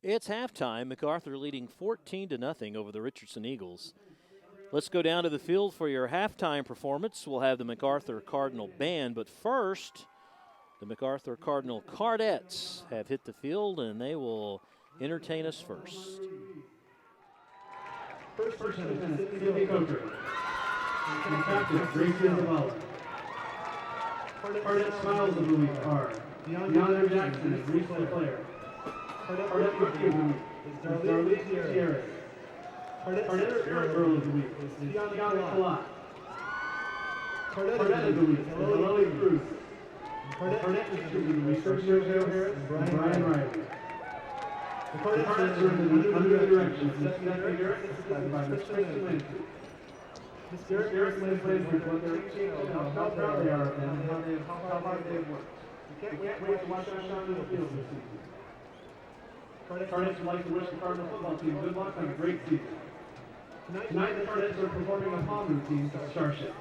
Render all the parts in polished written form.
It's halftime. MacArthur leading 14-0 over the Richardson Eagles. Let's go down to the field for your halftime performance. We'll have the MacArthur Cardinal Band, but first, the MacArthur Cardinal Cardettes have hit the field, and they will entertain us first. First Lieutenant Sidney Coker. And Captain Gracie Zavala. Cardette Smiles of the Week are DeAndre Jackson as Reese Player. Cardette Rookie of the Week is Darlene Gutierrez. Cardette Spirit Girl of the Week is Tiana Kalat. Cardette of the Week is Lily Cruz. Cardette Teachers of the Week are Sergio Harris and Brian Riley. The Cardettes are under the direction of Stephanie Garrett, assisted by Miss Kristen Lindsay. Miss Garrett plays with what their team how proud they are of them and how hard they have worked. We can't wait to watch them shine on the field this season. Cardettes would like to wish the Cardinal football team good luck on a great season. Tonight the Cardettes are performing a palm routine to Starships.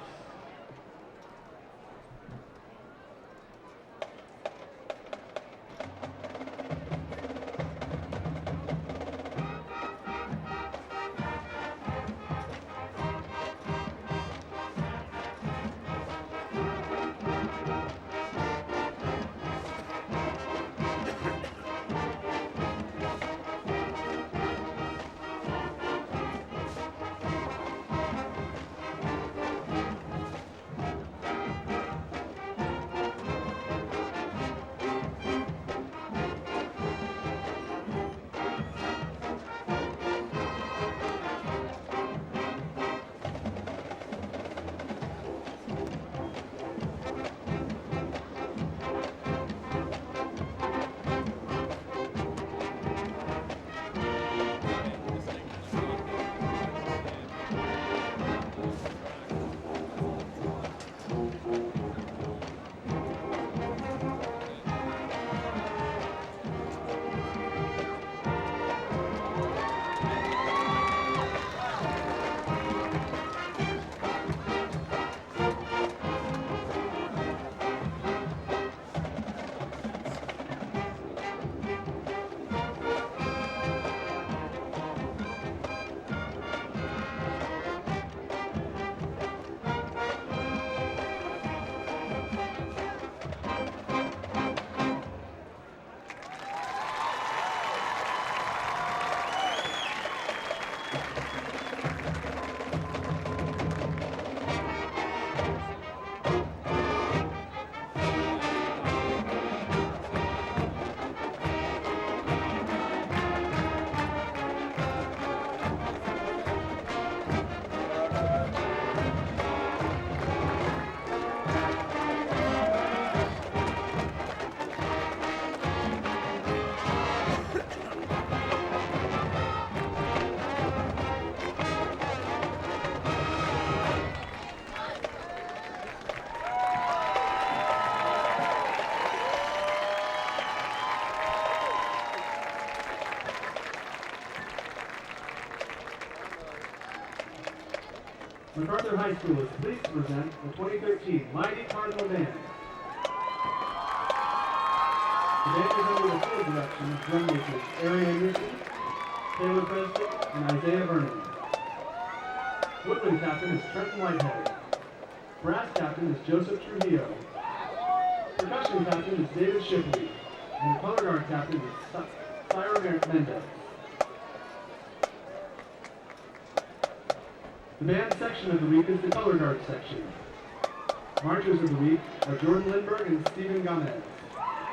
MacArthur High School is pleased to present the 2013 Mighty Cardinal Band. The band is under the full direction of drum makers Ari Anderson, Taylor Preston, and Isaiah Vernon. Woodwind captain is Trenton Whitehead. Brass captain is Joseph Trujillo. Percussion captain is David Shipley. And the color guard captain is Cyril Mendez. The band section of the week is the color guard section. Marchers of the week are Jordan Lindbergh and Stephen Gomez.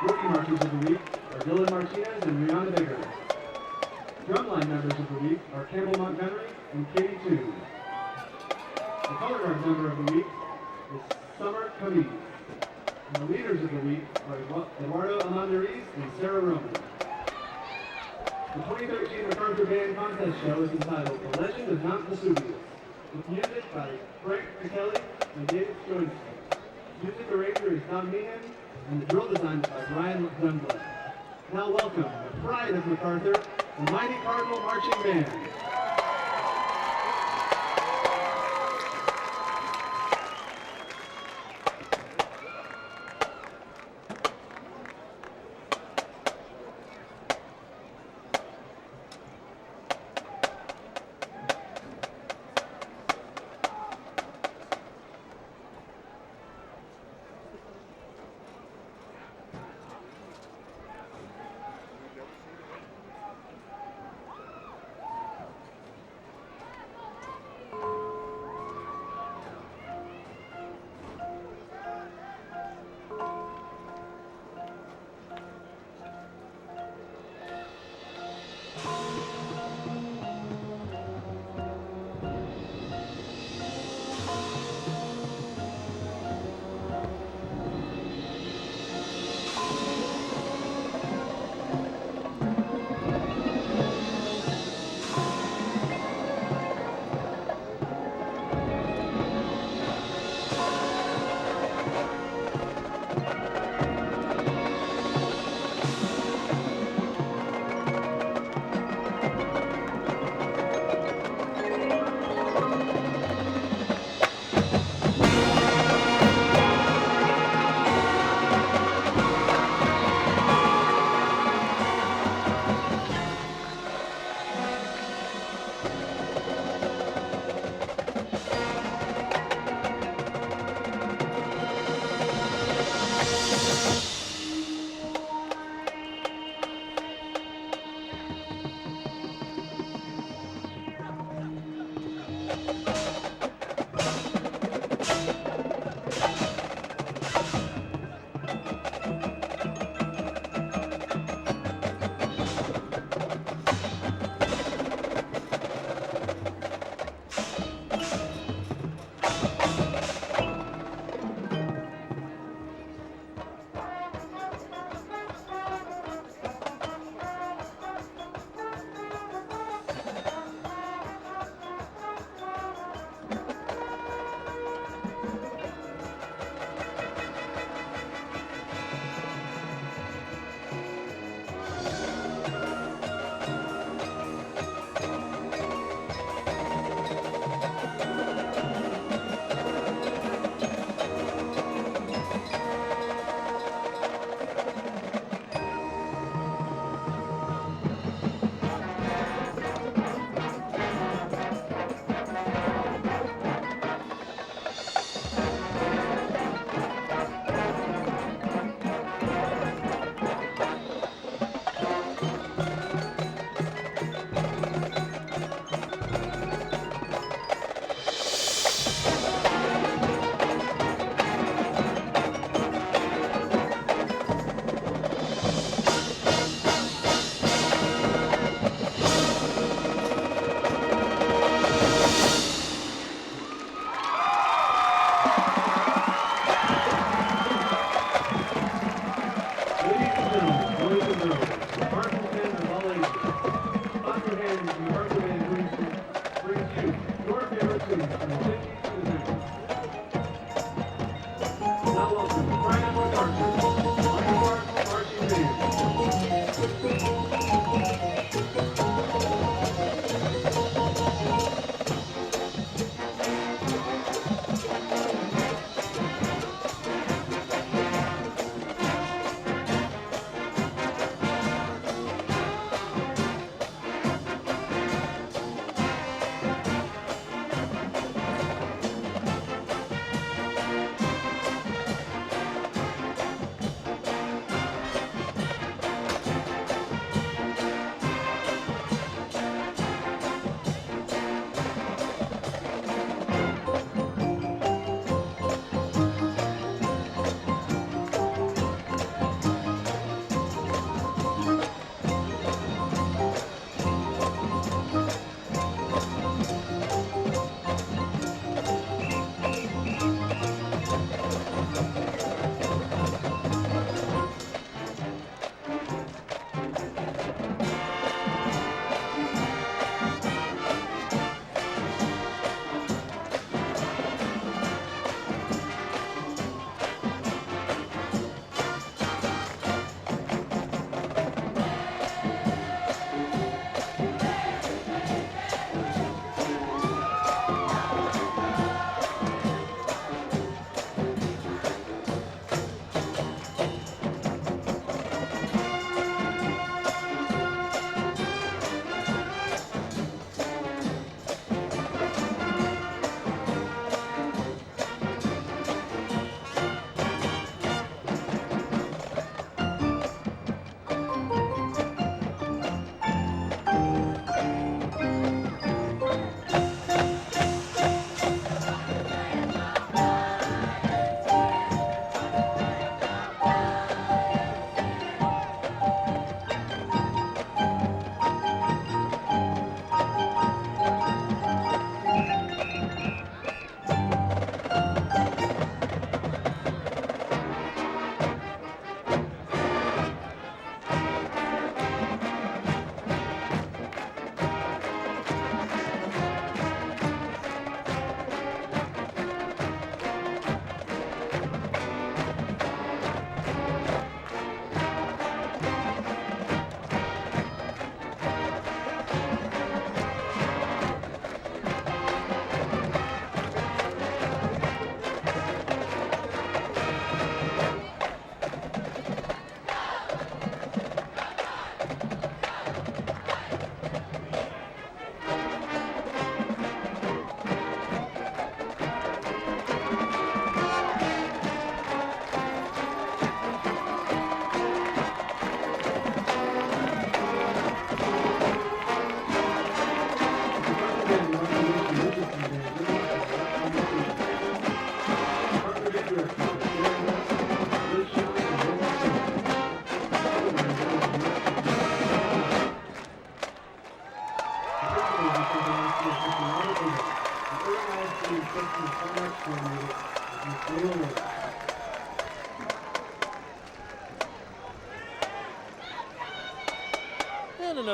Rookie marchers of the week are Dylan Martinez and Rihanna Bigger. Drumline members of the week are Campbell Montgomery and Katie Toon. The color guard member of the week is Summer Khalid. And the leaders of the week are Eduardo Amandariz and Sarah Roman. The 2013 MacArthur Band Contest Show is entitled The Legend of Mount Vesuvius, with music by Frank McKelly and David Stroinski. Music arranger is Tom Meehan, and the drill design by Brian Dunblad. Now welcome the pride of MacArthur, the Mighty Cardinal Marching Band.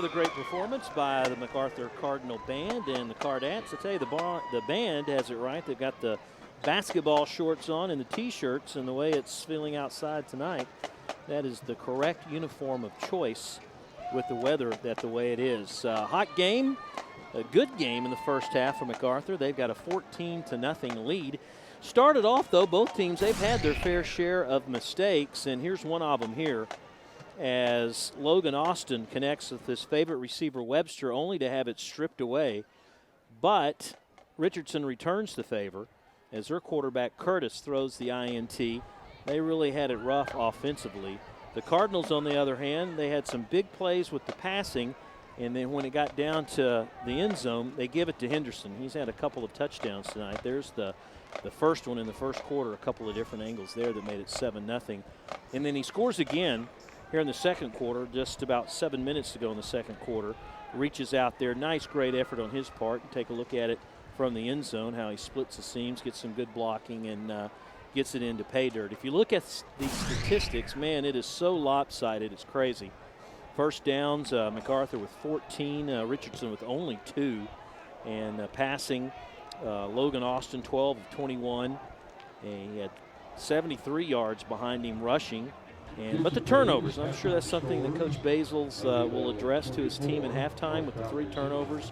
Another great performance by the MacArthur Cardinal Band and the Cardettes. I tell you, the band has it right. They've got the basketball shorts on and the T-shirts, and the way it's feeling outside tonight, that is the correct uniform of choice with the weather the way it is. Hot game, a good game in the first half for MacArthur. They've got a 14-0 lead. Started off, though, both teams, they've had their fair share of mistakes, and here's one of them here as Logan Austin connects with his favorite receiver, Webster, only to have it stripped away. But Richardson returns the favor as their quarterback, Curtis, throws the INT. They really had it rough offensively. The Cardinals, on the other hand, they had some big plays with the passing, and then when it got down to the end zone, they give it to Henderson. He's had a couple of touchdowns tonight. There's the first one in the first quarter, a couple of different angles there that made it 7-0. And then he scores again here in the second quarter, just about 7 minutes to go in the second quarter. Reaches out there. Nice, great effort on his part. Take a look at it from the end zone, how he splits the seams, gets some good blocking, and gets it into pay dirt. If you look at these statistics, man, it is so lopsided, it's crazy. First downs, MacArthur with 14, Richardson with only 2. And passing, Logan Austin, 12 of 21. And he had 73 yards behind him rushing. But the turnovers, I'm sure that's something that Coach Basil's will address to his team at halftime with the 3 turnovers.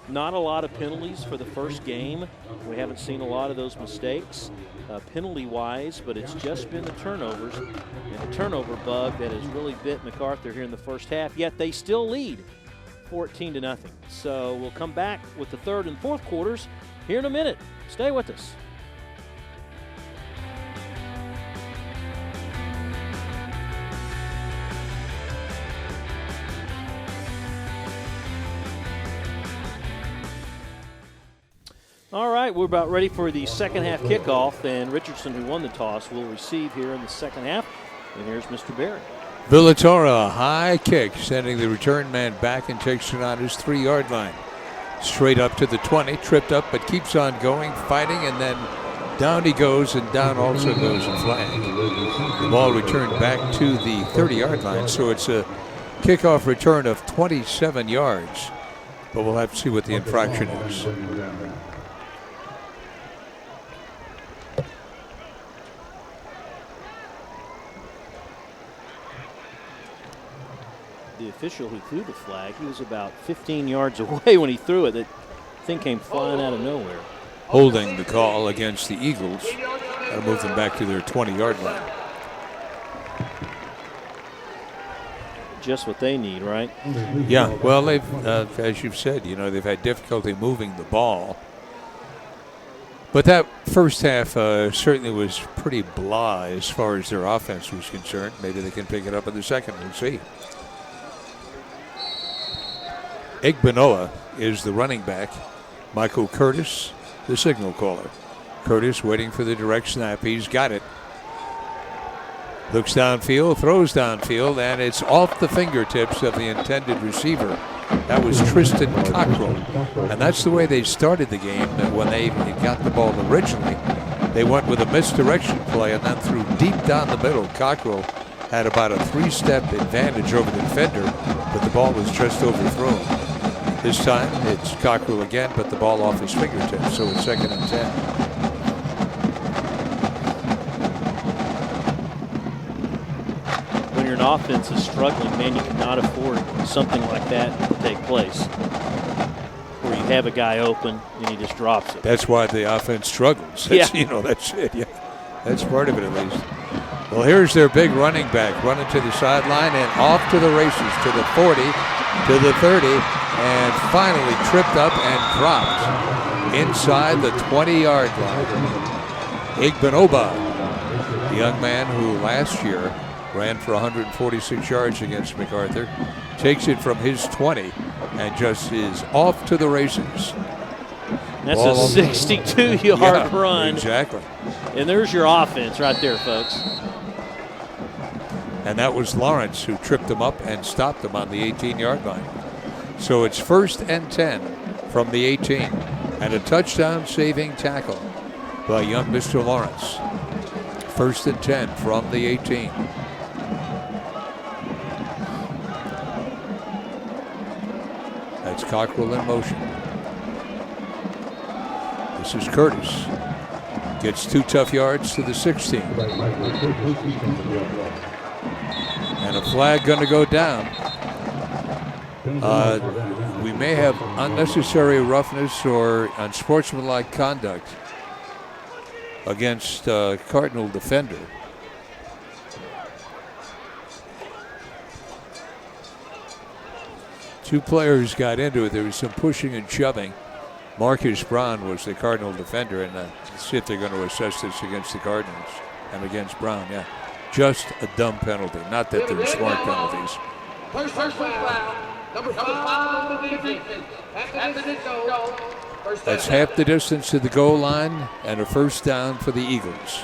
Not a lot of penalties for the first game. We haven't seen a lot of those mistakes penalty-wise, but it's just been the turnovers and the turnover bug that has really bit MacArthur here in the first half, yet they still lead 14-0. So we'll come back with the third and fourth quarters here in a minute. Stay with us. All right, we're about ready for the second half kickoff, and Richardson, who won the toss, will receive here in the second half. And here's Mr. Barrett. Villatora, high kick, sending the return man back and takes it on his 3-yard line. Straight up to the 20, tripped up but keeps on going, fighting, and then down he goes, and down also goes a flag. The ball returned back to the 30-yard line, so it's a kickoff return of 27 yards. But we'll have to see what the infraction is. The official who threw the flag, he was about 15 yards away when he threw it. That thing came flying out of nowhere. Holding the call against the Eagles. That'll move them back to their 20-yard line. Just what they need, right? Yeah, well, they've, as you've said, they've had difficulty moving the ball. But that first half certainly was pretty blah as far as their offense was concerned. Maybe they can pick it up in the second. We'll see. Igbinoa is the running back. Michael Curtis, the signal caller. Curtis waiting for the direct snap. He's got it. Looks downfield, throws downfield, and it's off the fingertips of the intended receiver. That was Tristan Cockrell. And that's the way they started the game. When they got the ball originally, they went with a misdirection play and then threw deep down the middle. Cockrell had about a 3-step advantage over the defender, but the ball was just overthrown. This time it's Cockrell again, but the ball off his fingertips, so it's 2nd and 10. When your offense is struggling, man, you cannot afford something like that to take place, where you have a guy open and he just drops it. That's why the offense struggles. That's, that's it. Yeah, that's part of it at least. Well, here's their big running back running to the sideline and off to the races, to the 40, to the 30, and finally tripped up and dropped inside the 20-yard line. Igbinoba, the young man who last year ran for 146 yards against MacArthur, takes it from his 20 and just is off to the races. That's a 62-yard run. Exactly. And there's your offense right there, folks. And that was Lawrence who tripped him up and stopped him on the 18-yard line. So it's 1st and 10 from the 18. And a touchdown-saving tackle by young Mr. Lawrence. 1st and 10 from the 18. That's Cockrell in motion. This is Curtis. Gets 2 tough yards to the 16. And a flag going to go down. We may have unnecessary roughness or unsportsmanlike conduct against Cardinal defender. Two players got into it. There was some pushing and shoving. Marcus Brown was the Cardinal defender, and let's see if they're going to assess this against the Cardinals and against Brown. Yeah, just a dumb penalty. Not that they're smart penalties. First foul. Number 5 on the defense. That's half the distance to the goal line and a first down for the Eagles.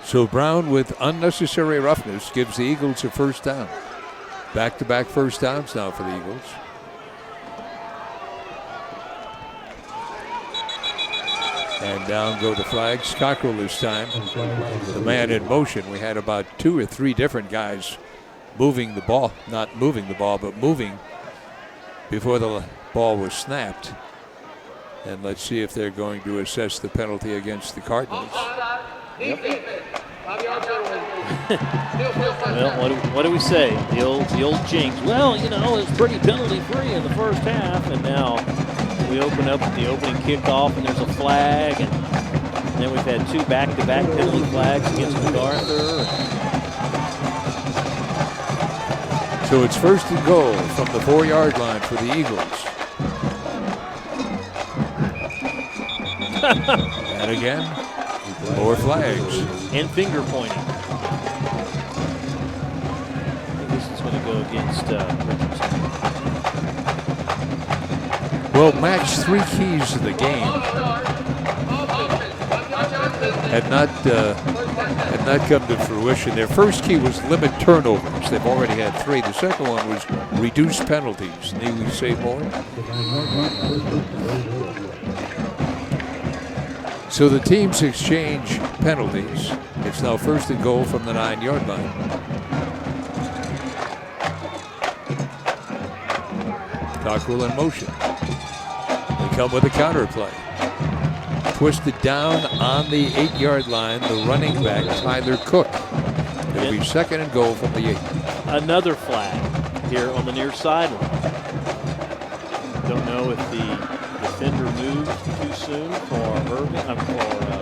So Brown with unnecessary roughness gives the Eagles a first down. Back-to-back first downs now for the Eagles. And down go the flags. Cockrell this time. The man in motion. We had about 2 or 3 different guys moving the ball. Not moving the ball, but moving before the ball was snapped. And let's see if they're going to assess the penalty against the Cardinals. Yep. Well, what do we say? The old jinx. Well, you know, it's pretty penalty-free in the first half, and now we open up the opening kickoff, and there's a flag, and then we've had 2 back-to-back penalty flags against MacArthur. So it's first and goal from the 4-yard line for the Eagles. And again, more flags. And finger pointing. This is going to go against Richardson. Well, Mac's 3 keys to the game had not come to fruition. Their first key was limit turnovers. They've already had 3. The second one was reduce penalties. Need we say more? So the teams exchange penalties. It's now first and goal from the 9-yard line. Cockrell in motion. They come with a counter play. Twisted down on the 8-yard line, the running back, Tyler Cook. It'll be second and goal from the 8. Another flag here on the near sideline. Don't know if the defender moved too soon for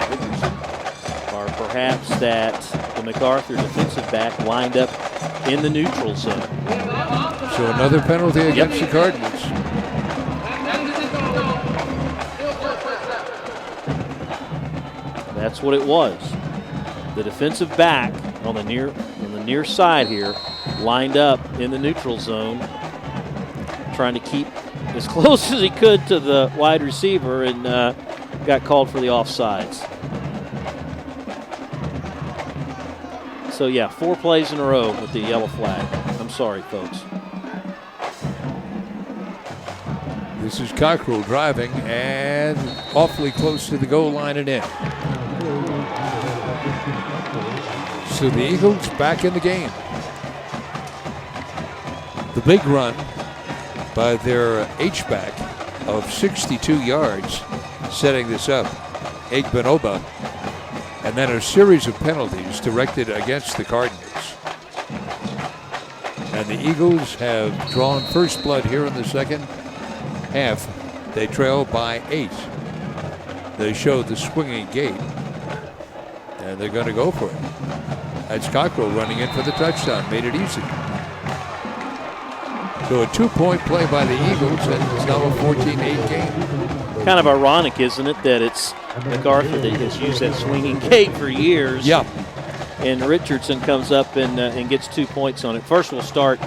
Richardson, or perhaps that the MacArthur defensive back lined up in the neutral zone. So another penalty against the Cardinals. That's what it was. The defensive back on the near side here lined up in the neutral zone, trying to keep as close as he could to the wide receiver, and got called for the offsides. So yeah, 4 plays in a row with the yellow flag. I'm sorry, folks. This is Cockrell driving and awfully close to the goal line and in. So the Eagles back in the game. The big run by their H-back of 62 yards setting this up. Egbenoba. And then a series of penalties directed against the Cardinals. And the Eagles have drawn first blood here in the second half. They trail by 8. They show the swinging gait, and they're going to go for it. That's Cockrell running in for the touchdown. Made it easy. So a 2-point play by the Eagles, and it's now a 14-8 game. Kind of ironic, isn't it, that it's MacArthur that has used that swinging gate for years. Yeah. And Richardson comes up and gets 2 points on it. First, we'll start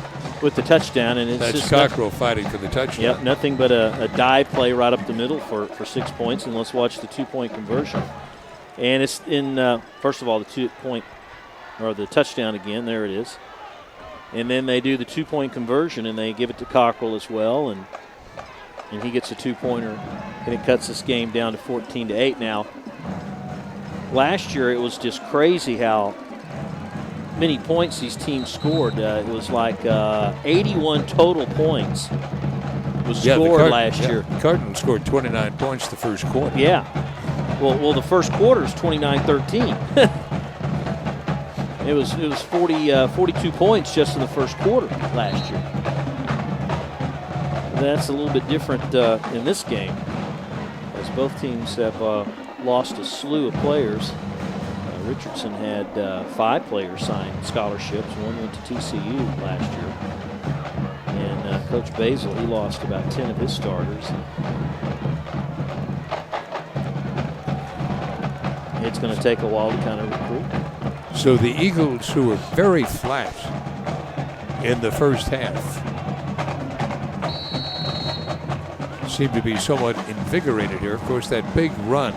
with the touchdown, and it's that's just Cockrell fighting for the touchdown. Yep, nothing but a dive play right up the middle for 6 points, and let's watch the 2-point conversion. And it's in first of all the 2-point or the touchdown again. There it is. And then they do the 2-point conversion, and they give it to Cockrell as well, and he gets a 2-pointer, and it cuts this game down to 14-8 now. last year it was just crazy how many points these teams scored. It was like 81 total points was scored last year. The Cardinals scored 29 points the first quarter. Yeah. Well, the first quarter is 29-13. It was 42 points just in the first quarter last year. That's a little bit different in this game, as both teams have lost a slew of players. Richardson had 5 players sign scholarships. One went to TCU last year. And Coach Basil, he lost about 10 of his starters. It's going to take a while to kind of recruit. So the Eagles, who were very flat in the first half, seem to be somewhat invigorated here. Of course, that big run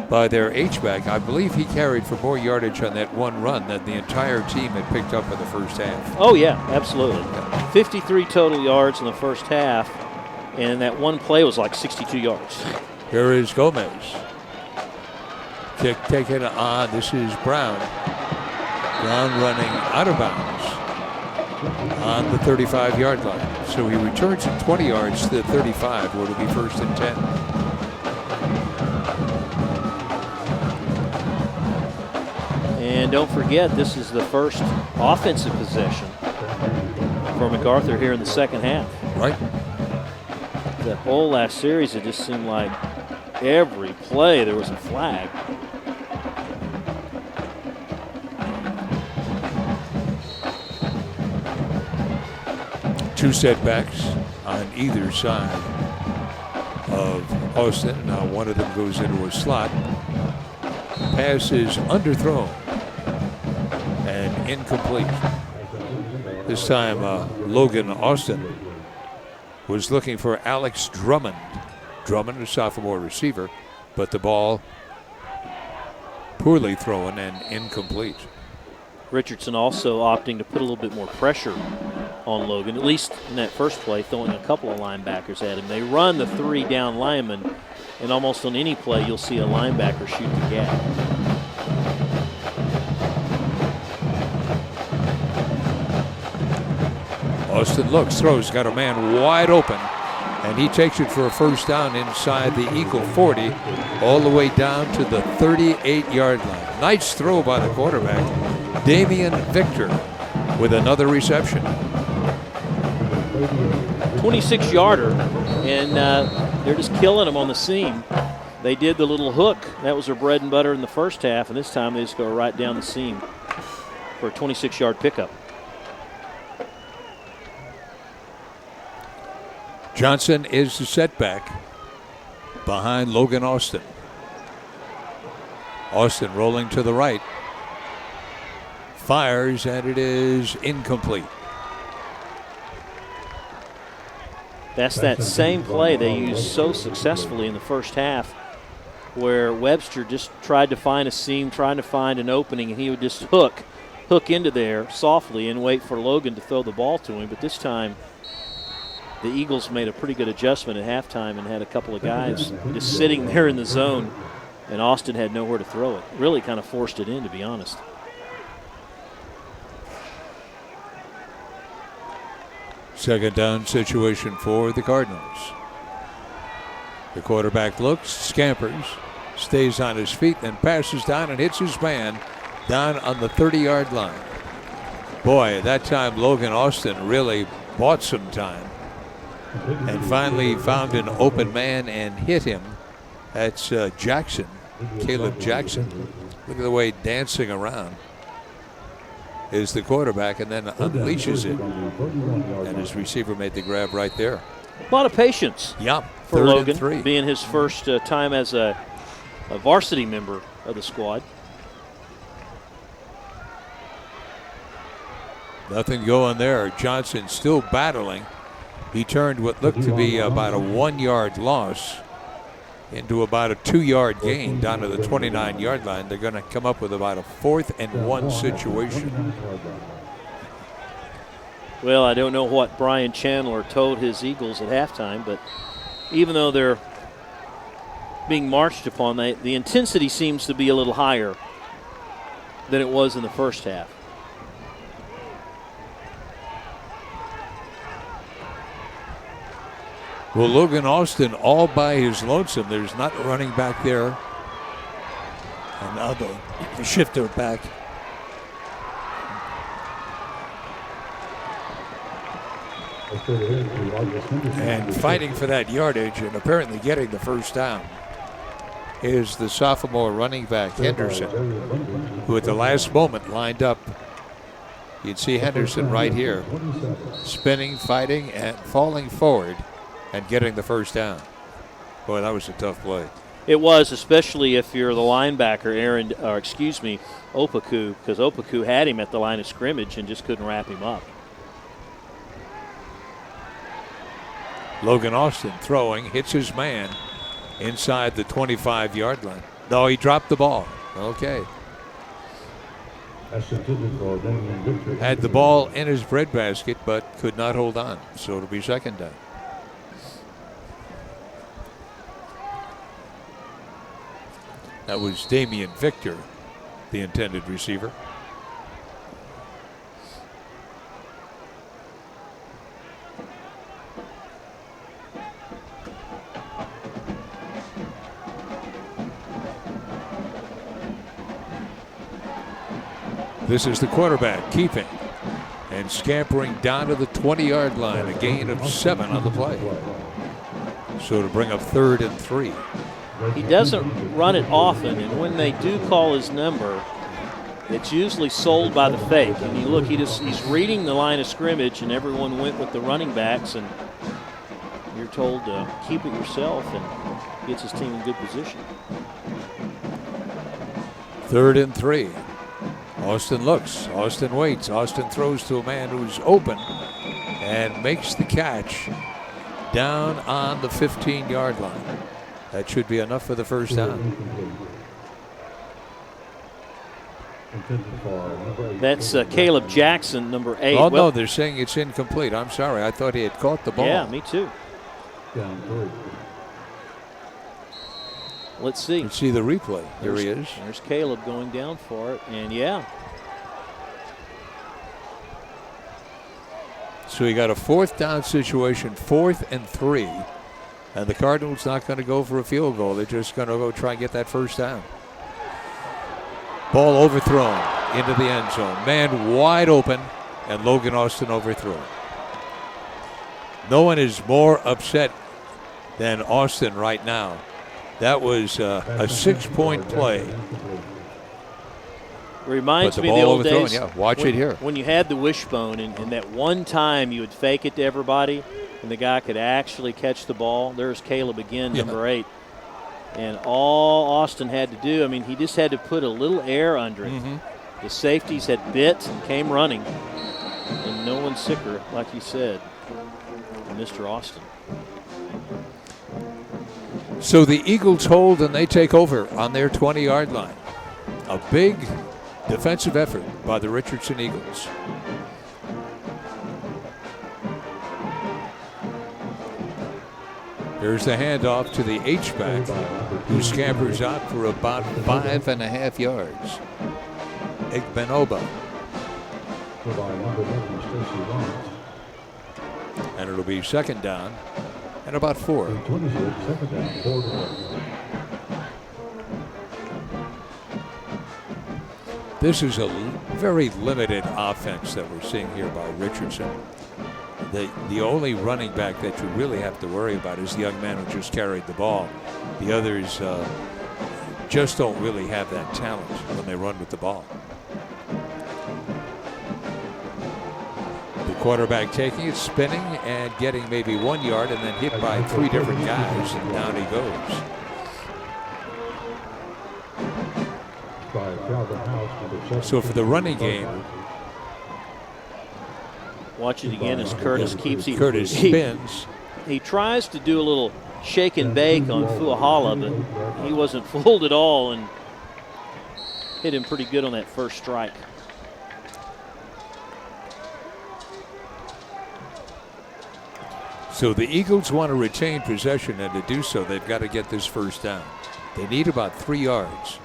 by their H-back, I believe he carried for more yardage on that one run than the entire team had picked up in the first half. Oh, yeah, absolutely. 53 total yards in the first half, and that one play was like 62 yards. Here is Gomez. Kick taken on. This is Brown. Brown running out of bounds on the 35-yard line. So he returns it 20 yards to the 35, where it'll be 1st and 10. And don't forget, this is the first offensive possession for MacArthur here in the second half. Right. The whole last series, it just seemed like every play there was a flag. Two setbacks on either side of Austin. Now one of them goes into a slot. Pass is underthrown and incomplete. This time Logan Austin was looking for Alex Drummond. Drummond, a sophomore receiver, but the ball poorly thrown and incomplete. Richardson also opting to put a little bit more pressure on Logan, at least in that first play, throwing a couple of linebackers at him. They run the 3 down linemen, and almost on any play you'll see a linebacker shoot the gap. Austin looks, throws, got a man wide open, and he takes it for a first down inside the Eagle 40, all the way down to the 38-yard line. Nice throw by the quarterback, Damian Victor, with another reception. 26-yarder, and they're just killing him on the seam. They did the little hook. That was their bread and butter in the first half, and this time they just go right down the seam for a 26-yard pickup. Johnson is the setback behind Logan Austin. Austin rolling to the right. Fires, and it is incomplete. That's that same play they used so successfully in the first half, where Webster just tried to find a seam, trying to find an opening, and he would just hook into there softly and wait for Logan to throw the ball to him. But this time, the Eagles made a pretty good adjustment at halftime and had a couple of guys just sitting there in the zone, and Austin had nowhere to throw it. Really kind of forced it in, to be honest. Second down situation for the Cardinals. The quarterback looks, scampers, stays on his feet, and passes down and hits his man down on the 30-yard line. Boy, at that time Logan Austin really bought some time and finally found an open man and hit him. That's Jackson, Caleb Jackson. Look at the way dancing around is the quarterback, and then unleashes it. And his receiver made the grab right there. A lot of patience. Yeah, for Logan, being his first time as a varsity member of the squad. Nothing going there. Johnson still battling. He turned what looked to be about a 1-yard loss into about a 2-yard gain down to the 29-yard line. They're going to come up with about a 4th and 1 situation. Well, I don't know what Brian Chandler told his Eagles at halftime, but even though they're being marched upon. The intensity seems to be a little higher than it was in the first half. Well, Logan Austin all by his lonesome. There's not a running back there. And now the shifter back. And fighting for that yardage and apparently getting the first down is the sophomore running back, Henderson, who at the last moment lined up. You'd see Henderson right here, spinning, fighting, and falling forward and getting the first down. Boy, that was a tough play. It was, especially if you're the linebacker, Opaku, because Opaku had him at the line of scrimmage and just couldn't wrap him up. Logan Austin throwing, hits his man inside the 25-yard line. No, he dropped the ball. Okay. Had the ball in his breadbasket, but could not hold on. So it'll be second down. That was Damian Victor, the intended receiver. This is the quarterback keeping and scampering down to the 20-yard line, a gain of 7 on the play. So to bring up 3rd and 3. He doesn't run it often, and when they do call his number, it's usually sold by the fake. And you look, he's reading the line of scrimmage, and everyone went with the running backs, and you're told to keep it yourself, and gets his team in good position. 3rd and 3. Austin looks, Austin waits, Austin throws to a man who's open and makes the catch down on the 15-yard line. That should be enough for the first down. That's Caleb Jackson, number 8. Oh, no, they're saying it's incomplete. I'm sorry. I thought he had caught the ball. Yeah, me too. Let's see. Let's see the replay. Here he is. There's Caleb going down for it, and yeah. So you got a 4th down situation, 4th and 3. And the Cardinals not going to go for a field goal. They're just going to go try and get that first down. Ball overthrown into the end zone. Man wide open, and Logan Austin overthrew it. No one is more upset than Austin right now. That was a 6-point play. Reminds me of the old days. Yeah, watch it here. When you had the wishbone, and that one time you would fake it to everybody, and the guy could actually catch the ball. There's Caleb again, number 8. And all Austin had to do, I mean, he just had to put a little air under it. The safeties had bit and came running. And no one's sicker, like you said, than Mr. Austin. So the Eagles hold and they take over on their 20-yard line. A big defensive effort by the Richardson Eagles. There's the handoff to the H-back, who scampers out for about 5.5 yards. Igbenoba. And it'll be second down and about 4. This is a very limited offense that we're seeing here by Richardson. The only running back that you really have to worry about is the young man who just carried the ball. The others just don't really have that talent when they run with the ball. The quarterback taking it, spinning, and getting maybe 1 yard, and then hit by 3 different guys, and down he goes. So for the running game, watch it again as Curtis keeps him. Curtis spins. He tries to do a little shake and bake on Fuahala, but he wasn't fooled at all and hit him pretty good on that first strike. So the Eagles want to retain possession, and to do so, they've got to get this first down. They need about 3 yards.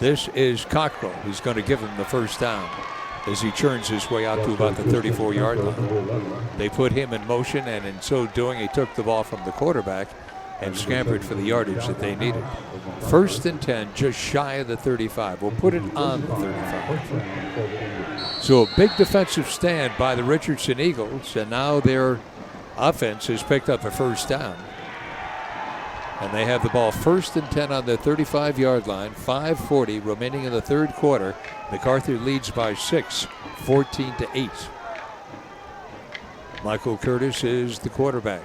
This is Cockrell who's going to give him the first down as he churns his way out to about the 34-yard line. They put him in motion, and in so doing, he took the ball from the quarterback and scampered for the yardage that they needed. 1st and 10, just shy of the 35. We'll put it on the 35. So a big defensive stand by the Richardson Eagles, and now their offense has picked up a first down. And they have the ball 1st and 10 on the 35-yard line, 5:40 remaining in the third quarter. MacArthur leads by 6, 14-8. Michael Curtis is the quarterback.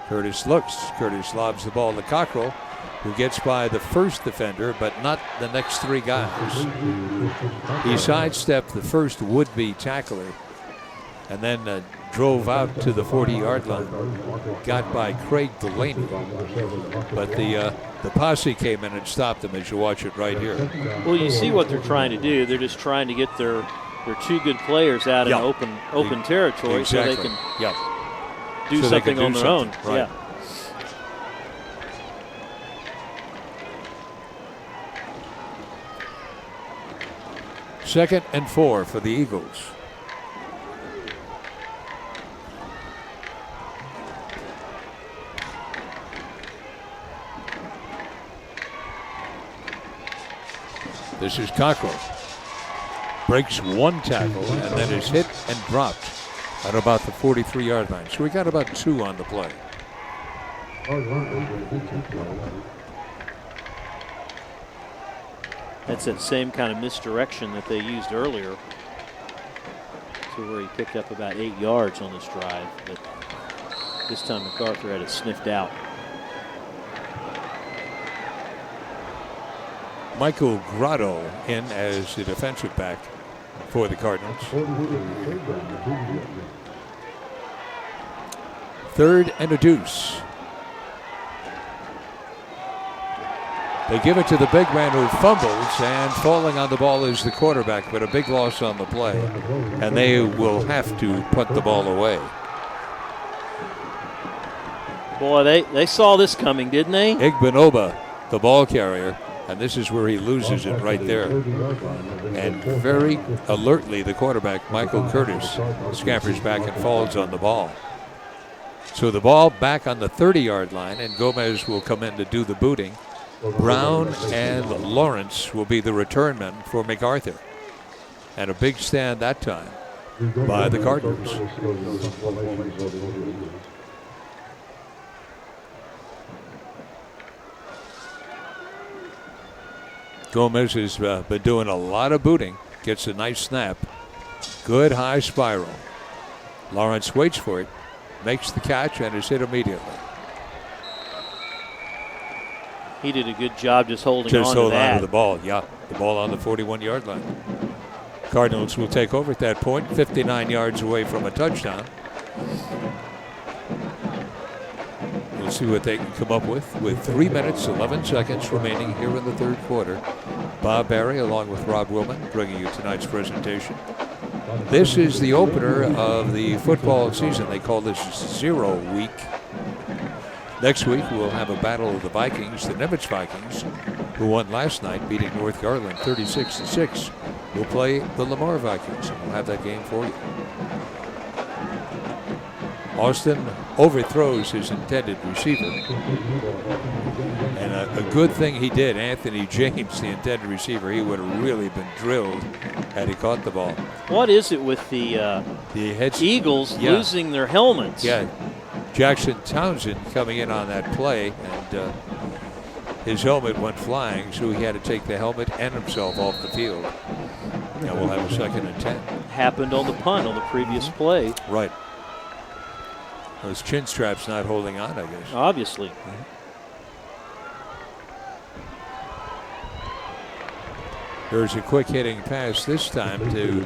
Curtis looks. Curtis lobs the ball to Cockrell, who gets by the first defender, but not the next 3 guys. He sidestepped the first would-be tackler and then drove out to the 40-yard line. Got by Craig Delaney, but the posse came in and stopped him, as you watch it right here. Well, you see what they're trying to do. They're just trying to get their 2 good players out in open territory exactly. so they can do something on their own. Right. Yeah. Second and 4 for the Eagles. This is Cockrell. Breaks 1 tackle and then is hit and dropped at about the 43-yard line. So we got about 2 on the play. That's that same kind of misdirection that they used earlier, to where he picked up about 8 yards on this drive, but this time MacArthur had it sniffed out. Michael Grotto in as the defensive back for the Cardinals. 3rd and a deuce. They give it to the big man who fumbles, and falling on the ball is the quarterback, but a big loss on the play. And they will have to punt the ball away. Boy, they saw this coming, didn't they? Igbinoba, the ball carrier, and this is where he loses it right there. And very alertly, the quarterback, Michael Curtis, scampers back and falls on the ball. So the ball back on the 30-yard line, and Gomez will come in to do the booting. Brown and Lawrence will be the return men for MacArthur. And a big stand that time by the Cardinals. Gomez has been doing a lot of booting. Gets a nice snap. Good high spiral. Lawrence waits for it. Makes the catch and is hit immediately. He did a good job just holding on to that. On to the ball. Yeah, the ball on the 41-yard line. Cardinals will take over at that point, 59 yards away from a touchdown. We'll see what they can come up with 3 minutes, 11 seconds remaining here in the third quarter. Bob Barry along with Rob Willman bringing you tonight's presentation. This is the opener of the football season. They call this 0 week. Next week, we'll have a battle of the Vikings, the Nimitz Vikings, who won last night, beating North Garland 36-6. We'll play the Lamar Vikings, and we'll have that game for you. Austin overthrows his intended receiver. And a good thing he did, Anthony James, the intended receiver, he would have really been drilled had he caught the ball. What is it with the Eagles losing their helmets? Yeah. Jackson Townsend coming in on that play, and his helmet went flying, so he had to take the helmet and himself off the field. Now we'll have a 2nd and 10. Happened on the punt on the previous play. Right. Those chin straps not holding on, I guess. Obviously. There's a quick hitting pass this time to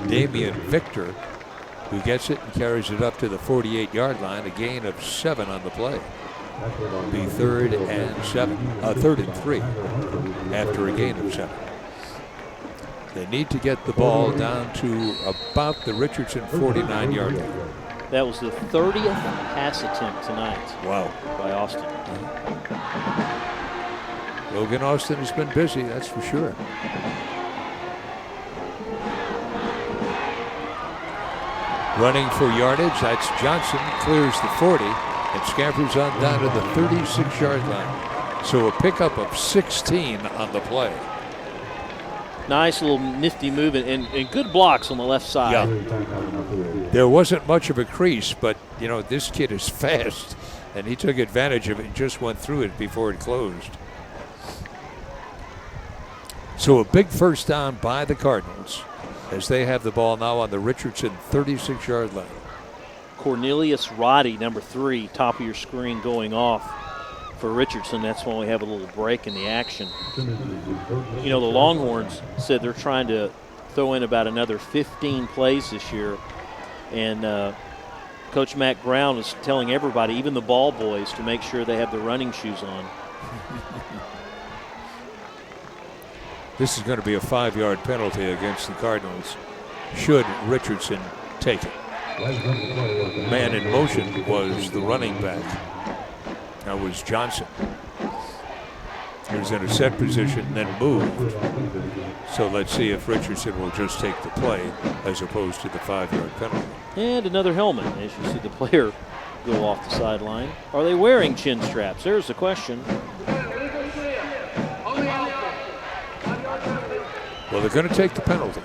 Damian Victor, who gets it and carries it up to the 48-yard line, a gain of 7 on the play. It'll be 3rd and 3 after a gain of 7. They need to get the ball down to about the Richardson 49-yard line. That was the 30th pass attempt tonight. Wow. By Austin. Logan Austin has been busy, that's for sure. Running for yardage, that's Johnson, clears the 40 and scampers on down to the 36-yard line. So a pickup of 16 on the play. Nice little nifty move and good blocks on the left side. Yeah. There wasn't much of a crease, but, you know, this kid is fast, and he took advantage of it and just went through it before it closed. So a big first down by the Cardinals as they have the ball now on the Richardson 36-yard line. Cornelius Roddy, number 3, top of your screen going off for Richardson. That's when we have a little break in the action. You know, the Longhorns said they're trying to throw in about another 15 plays this year. And Coach Mack Brown is telling everybody, even the ball boys, to make sure they have their running shoes on. This is going to be a 5-yard penalty against the Cardinals should Richardson take it. Man in motion was the running back. That was Johnson. He was in a set position, then moved. So let's see if Richardson will just take the play as opposed to the 5-yard penalty. And another helmet as you see the player go off the sideline. Are they wearing chin straps? There's the question. Well, they're going to take the penalty.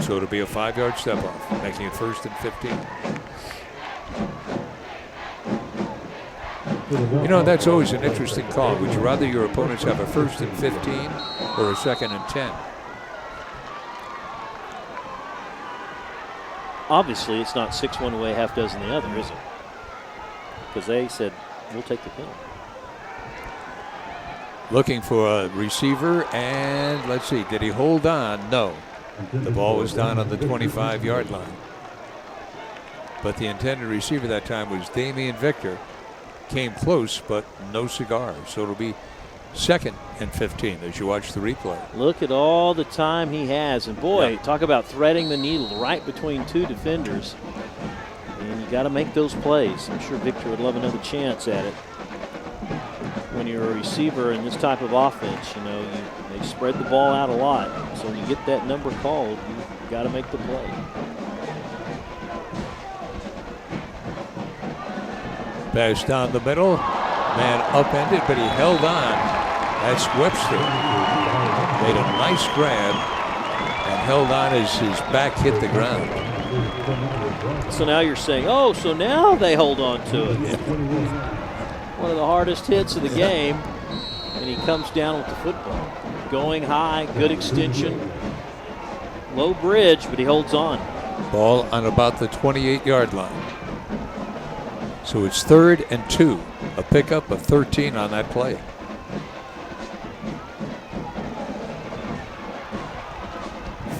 So it'll be a 5-yard step off, making it 1st and 15. You know, that's always an interesting call. Would you rather your opponents have a 1st and 15 or a 2nd and 10? Obviously, it's not 6 one way, half dozen the other, is it? Because they said, we'll take the penalty. Looking for a receiver, and let's see, did he hold on? No. The ball was down on the 25-yard line. But the intended receiver that time was Damian Victor. Came close, but no cigar. So it'll be 2nd and 15 as you watch the replay. Look at all the time he has. And boy, talk about threading the needle right between 2 defenders. And you got to make those plays. I'm sure Victor would love another chance at it. When you're a receiver in this type of offense, you know, they spread the ball out a lot. So when you get that number called, you got to make the play. Pass down the middle. Man upended, but he held on. That's Webster. Made a nice grab and held on as his back hit the ground. So now you're saying, oh, so now they hold on to it. One of the hardest hits of the game, and he comes down with the football. Going high, good extension. Low bridge, but he holds on. Ball on about the 28-yard line. So it's 3rd and 2. A pickup of 13 on that play.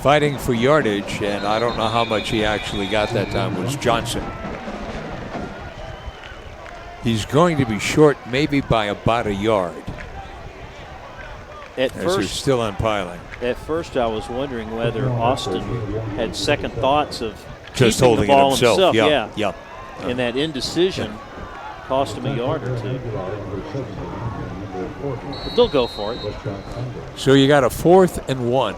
Fighting for yardage, and I don't know how much he actually got that time, was Johnson. He's going to be short maybe by about a yard. At first, he's still on piling. At first, I was wondering whether Austin had second thoughts of just keeping holding the ball it himself. Yeah. And that indecision cost him a yard or 2. But they'll go for it. So you got a 4th and 1.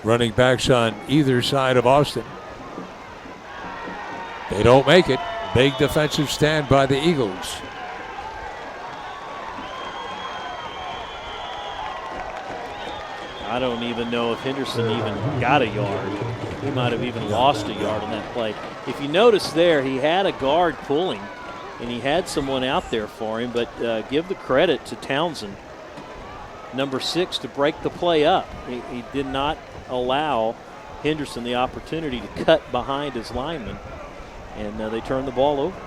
Running backs on either side of Austin. They don't make it. Big defensive stand by the Eagles. I don't even know if Henderson even got a yard. He might have even lost a yard on that play. If you notice there, he had a guard pulling, and he had someone out there for him, but give the credit to Townsend, number 6, to break the play up. He did not allow Henderson the opportunity to cut behind his lineman, and they turned the ball over.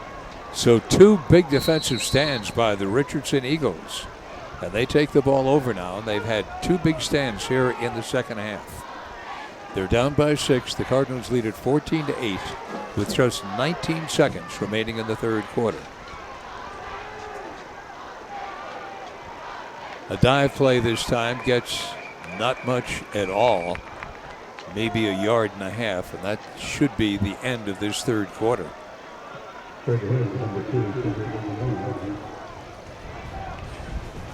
So 2 big defensive stands by the Richardson Eagles. And they take the ball over now, and they've had 2 big stands here in the second half. They're down by 6. The Cardinals lead at 14-8 with just 19 seconds remaining in the 3rd quarter. A dive play this time gets not much at all, maybe a yard and a half, and that should be the end of this third quarter.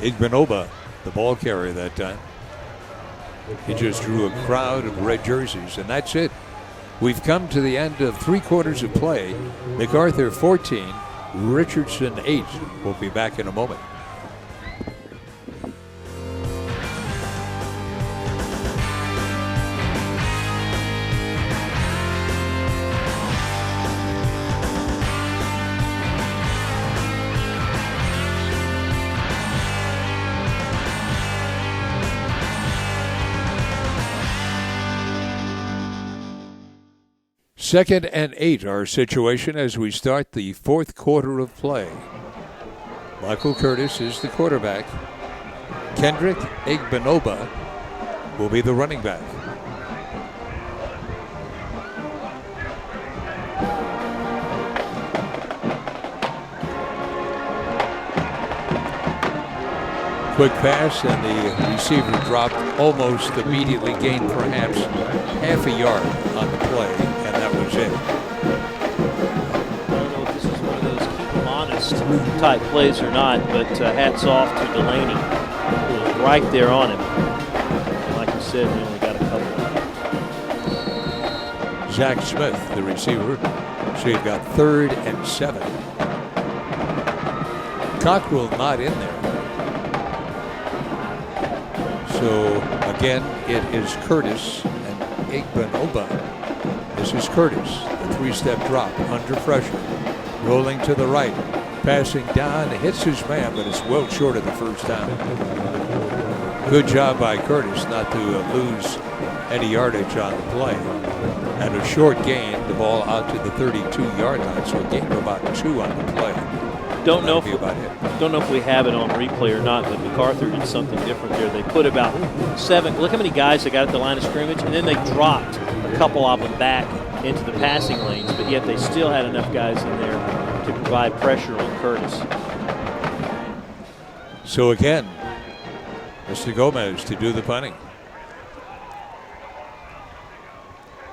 Igbinoba, the ball carrier that time. He just drew a crowd of red jerseys, and that's it. We've come to the end of 3 quarters of play. MacArthur 14, Richardson 8. We'll be back in a moment. Second and 8, our situation as we start the fourth quarter of play. Michael Curtis is the quarterback. Kendrick Igbinoba will be the running back. Quick pass, and the receiver dropped almost immediately, gained perhaps half a yard on the play, and that was it. I don't know if this is one of those keep them honest type plays or not, but hats off to Delaney. It was right there on him. And like you said, we only got a couple of them. Zach Smith, the receiver. So you've got 3rd and 7. Cockrell not in there. So again, it is Curtis and Igbinoba. This is Curtis, the 3-step drop under pressure, rolling to the right, passing down, hits his man, but it's well short of the first down. Good job by Curtis not to lose any yardage on the play. And a short gain, the ball out to the 32-yard line, so a gain of about 2 on the play. Don't know if we have it on replay or not, but MacArthur did something different there. They put about 7. Look how many guys they got at the line of scrimmage, and then they dropped a couple of them back into the passing lanes, but yet they still had enough guys in there to provide pressure on Curtis. So again, Mr. Gomez to do the punting.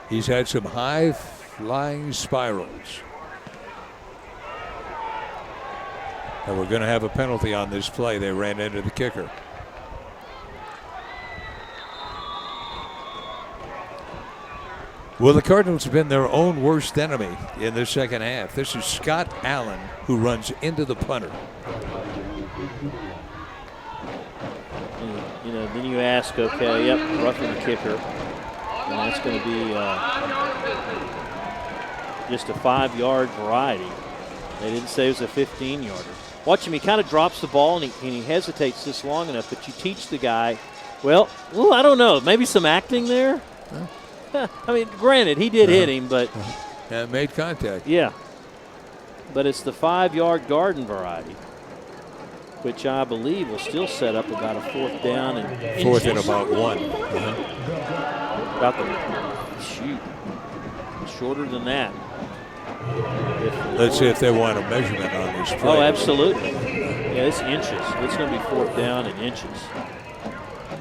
He's had some high-flying spirals. And we're going to have a penalty on this play. They ran into the kicker. Well, the Cardinals have been their own worst enemy in the second half. This is Scott Allen who runs into the punter. You know, then you ask, okay, yep, roughing the kicker. And that's going to be just a 5-yard variety. They didn't say it was a 15-yarder. Watch him, he kind of drops the ball and he hesitates just long enough, but you teach the guy, well, I don't know, maybe some acting there? I mean, granted, he did hit him, but. And made contact. Yeah. But it's the 5-yard garden variety, which I believe will still set up about a 4th down and inches. 4th and about 1. About the, shoot, shorter than that. Let's see if they want a measurement on this play. Oh, absolutely. Yeah, it's inches. It's going to be 4th down and inches,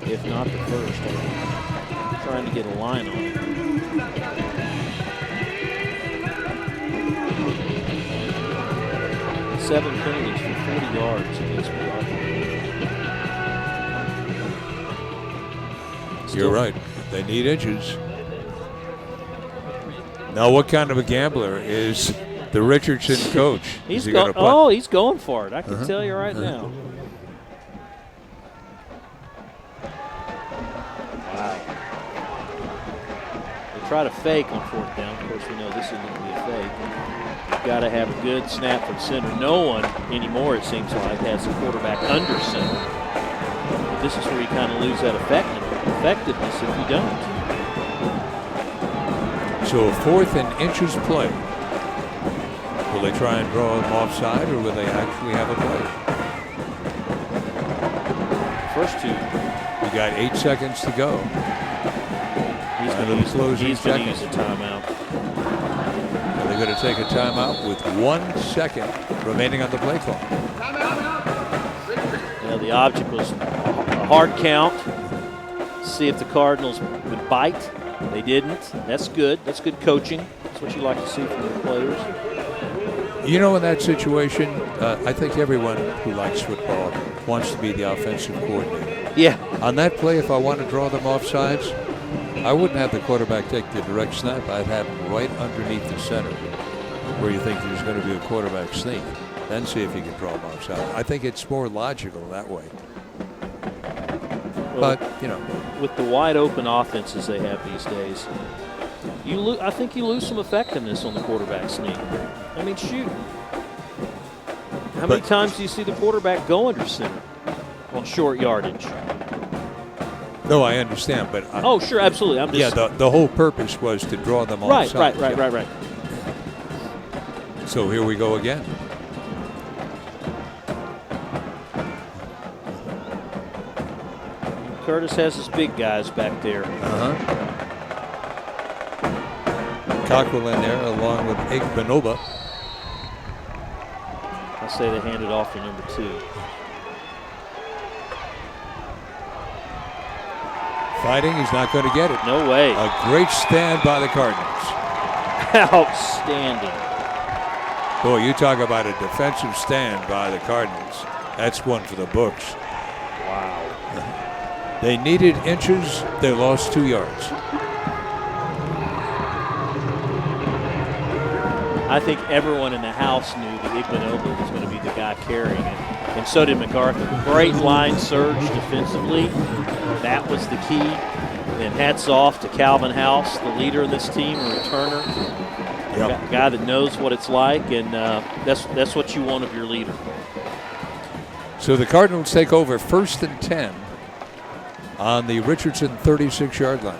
if not the first. I'm trying to get a line on it. Seven penalties for 40 yards against MacArthur. You're right. They need inches. Now, what kind of a gambler is the Richardson coach? He's he's going for it. I can tell you right now. Wow. They try to fake on 4th down. Of course, we know this isn't going to be a fake. You've got to have a good snap from center. No one anymore, it seems like, has a quarterback under center. But this is where you kind of lose that effectiveness if you don't. So a 4th and inches play. Will they try and draw him offside, or will they actually have a play? First 2. We got 8 seconds to go. He's going to use a timeout. Are they going to take a timeout with 1 second remaining on the play clock? Yeah, the object was A hard count. See if the Cardinals would bite. They didn't. That's good. That's good coaching. That's what you like to see from your players. You know, in that situation, I think everyone who likes football wants to be the offensive coordinator. Yeah. On that play, if I want to draw them offsides, I wouldn't have the quarterback take the direct snap. I'd have him right underneath the center where you think there's going to be a quarterback sneak. Then see if you can draw them offside. I think it's more logical that way. Well, but, you know. With the wide open offenses they have these days, I think you lose some effectiveness on the quarterback sneak. I mean, shoot. How many times do you see the quarterback go under center on short yardage? No, I understand, but oh, sure, absolutely. I'm just the whole purpose was to draw them offside. Right. So here we go again. Curtis has his big guys back there. Cockrell in there along with Igbinoba. I say they hand it off to number 2. Fighting, he's not going to get it. No way. A great stand by the Cardinals. Outstanding. Boy, you talk about a defensive stand by the Cardinals. That's one for the books. Wow. They needed inches. They lost 2 yards. I think everyone in the house knew that Igbinoba was going to be the guy carrying it, and so did MacArthur. Great line surge defensively. That was the key. And hats off to Calvin House, the leader of this team, a returner. Yep. A guy that knows what it's like, and that's what you want of your leader. So the Cardinals take over 1st and 10 on the Richardson 36-yard line.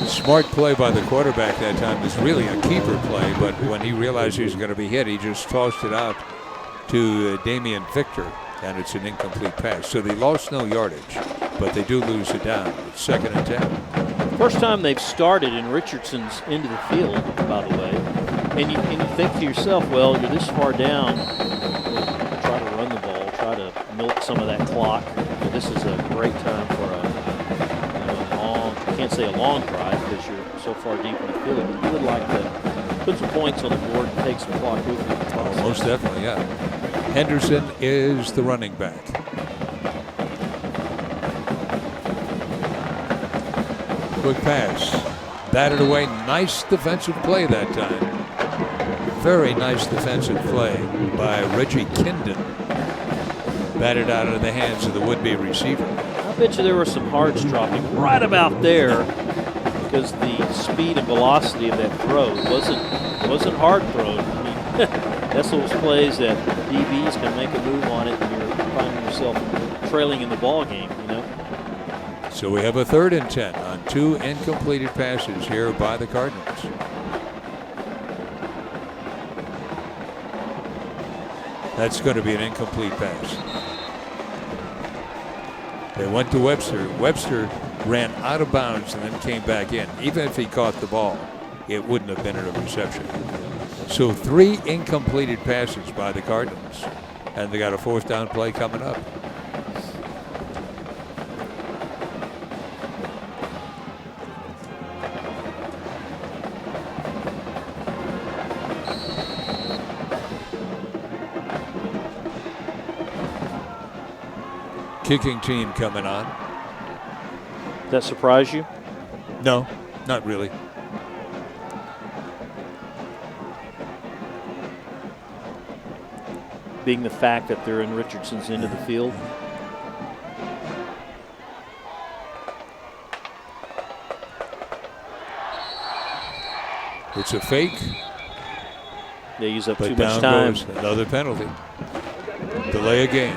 Smart play by the quarterback that time. It was really a keeper play, but when he realized he was going to be hit, he just tossed it out to Damian Victor, and it's an incomplete pass. So they lost no yardage, but they do lose it down. It's 2nd and 10. First time they've started in Richardson's into the field, by the way. And you think to yourself, well, you're this far down, try to run the ball, try to milk some of that clock. But this is a great time for a long, I can't say a long drive because you're so far deep in the field. But you would like to put some points on the board and take some clock with you. Most definitely, yeah. Henderson is the running back. Quick pass. Batted away. Nice defensive play that time. Very nice defensive play by Reggie Kindon. Batted out of the hands of the would-be receiver. I bet you there were some hearts dropping right about there because the speed and velocity of that throw wasn't hard thrown. I mean, that's those plays that DBs can make a move on it and you're finding yourself trailing in the ball game, you know. So we have a 3rd and 10 on 2 incompleted passes here by the Cardinals. That's going to be an incomplete pass. They went to Webster. Webster ran out of bounds and then came back in. Even if he caught the ball, it wouldn't have been a reception. So 3 incompleted passes by the Cardinals. And they got a 4th down play coming up. Kicking team coming on. Does that surprise you? No, not really. Being the fact that they're in Richardson's end of the field. It's a fake. They use up but too down much time. Goes another penalty. Delay a game.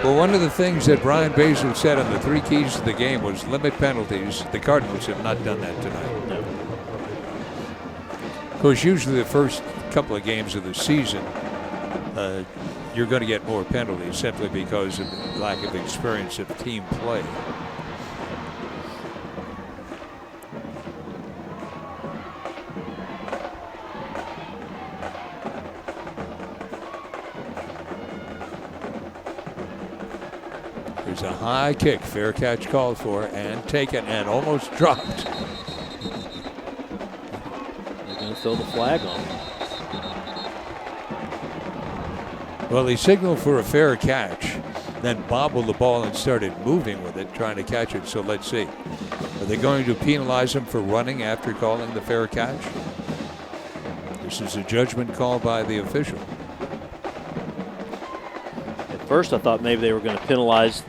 Well, one of the things that Brian Basil said on the 3 keys to the game was limit penalties. The Cardinals have not done that tonight. No. Of course, usually the first couple of games of the season, you're going to get more penalties simply because of the lack of experience of team play. There's a high kick, fair catch called for, and taken, and almost dropped. They're going to throw the flag on him. Well, he signaled for a fair catch, then bobbled the ball and started moving with it, trying to catch it. So let's see. Are they going to penalize him for running after calling the fair catch? This is a judgment call by the official. At first, I thought maybe they were going to penalize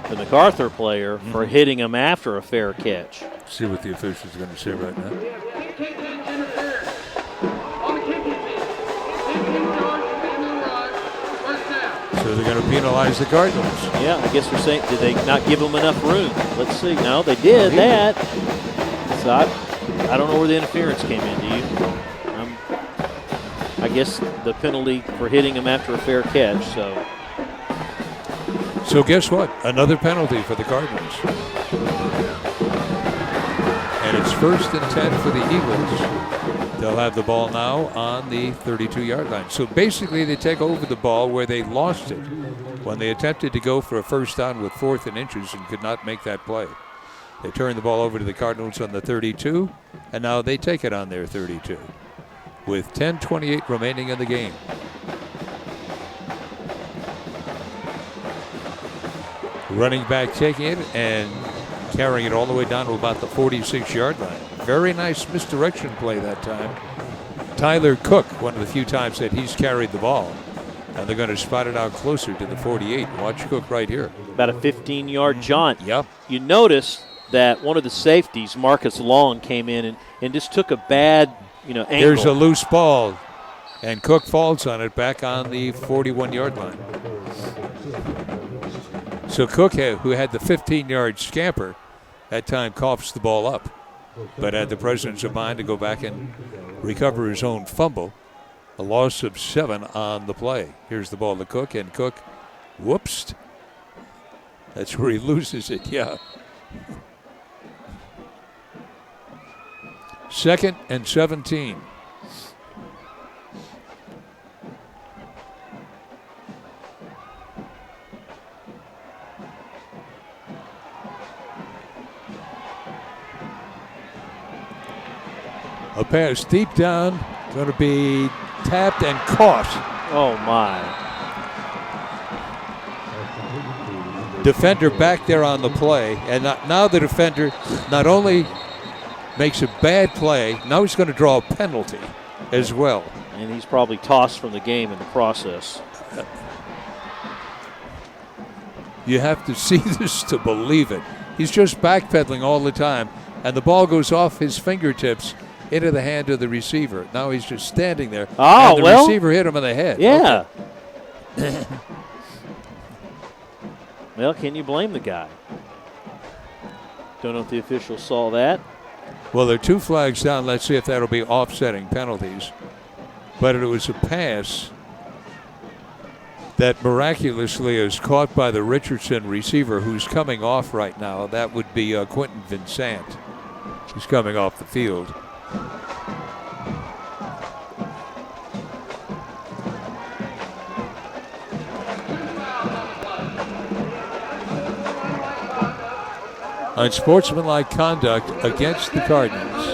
the MacArthur player for hitting him after a fair catch. See what the official's going to say right now. So they're going to penalize the Cardinals. Yeah, I guess they're saying, did they not give them enough room? Let's see. No, they did that. So I don't know where the interference came in, do you? I guess the penalty for hitting him after a fair catch, so. So guess what? Another penalty for the Cardinals. And it's 1st and 10 for the Eagles. They'll have the ball now on the 32-yard line. So basically they take over the ball where they lost it when they attempted to go for a first down with 4th and inches and could not make that play. They turn the ball over to the Cardinals on the 32, and now they take it on their 32 with 10:28 remaining in the game. Running back taking it and carrying it all the way down to about the 46-yard line. Very nice misdirection play that time. Tyler Cook, one of the few times that he's carried the ball. And they're going to spot it out closer to the 48. Watch Cook right here. About a 15-yard jaunt. Yep. You notice that one of the safeties, Marcus Long, came in and just took a bad, angle. There's a loose ball, and Cook falls on it back on the 41-yard line. So Cook, who had the 15-yard scamper, that time coughs the ball up, but had the presence of mind to go back and recover his own fumble. A loss of 7 on the play. Here's the ball to Cook, and Cook, whoops. That's where he loses it, yeah. 2nd and 17. A pass deep down, going to be tapped and caught. Oh, my. Defender back there on the play, and now the defender not only makes a bad play, now he's going to draw a penalty as well. And he's probably tossed from the game in the process. You have to see this to believe it. He's just backpedaling all the time, and the ball goes off his fingertips into the hand of the receiver. Now he's just standing there. Oh, and the receiver hit him in the head. Yeah. Okay. Well, can you blame the guy? Don't know if the officials saw that. Well, there are 2 flags down. Let's see if that'll be offsetting penalties. But it was a pass that miraculously is caught by the Richardson receiver, who's coming off right now. That would be Quentin Vincent. He's coming off the field. Unsportsmanlike conduct against the Cardinals.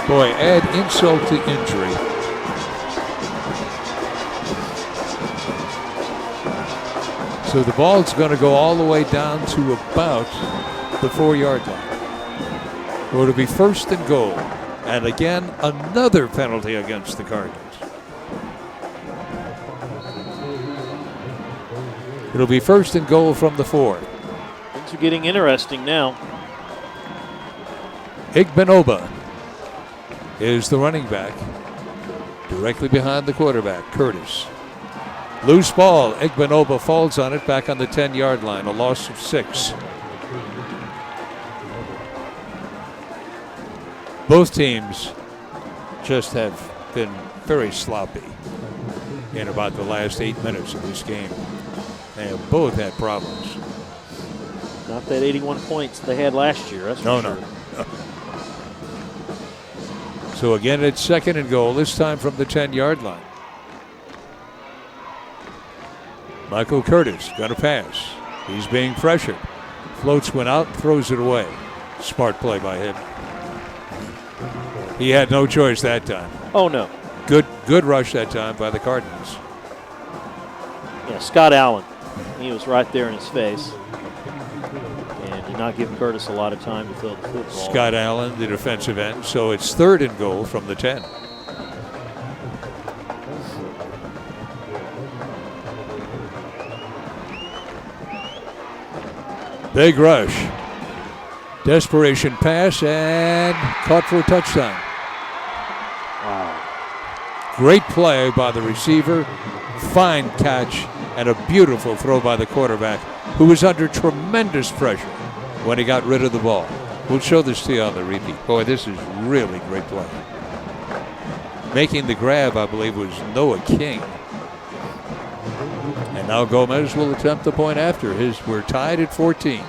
Boy, add insult to injury. So the ball's going to go all the way down to about the 4-yard line. Well, it'll be 1st and goal. And again, another penalty against the Cardinals. It'll be 1st and goal from the 4. Things are getting interesting now. Igbinoba is the running back, directly behind the quarterback, Curtis. Loose ball. Igbinoba falls on it back on the 10-yard line. A loss of 6. Both teams just have been very sloppy in about the last 8 minutes of this game. They have both had problems. Not that 81 points they had last year. That's for sure. No. So again, it's 2nd and goal, this time from the 10-yard line. Michael Curtis going to pass. He's being pressured. Floats one out, throws it away. Smart play by him. He had no choice that time. Oh, no. Good rush that time by the Cardinals. Yeah, Scott Allen. He was right there in his face. And did not give Curtis a lot of time to throw the football. Scott Allen, the defensive end. So it's 3rd and goal from the 10. Big rush. Desperation pass and caught for a touchdown. Wow. Great play by the receiver. Fine catch and a beautiful throw by the quarterback, who was under tremendous pressure when he got rid of the ball. We'll show this to you on the repeat. Boy, this is really great play. Making the grab, I believe, was Noah King. And now Gomez will attempt the point after. We're tied at 14.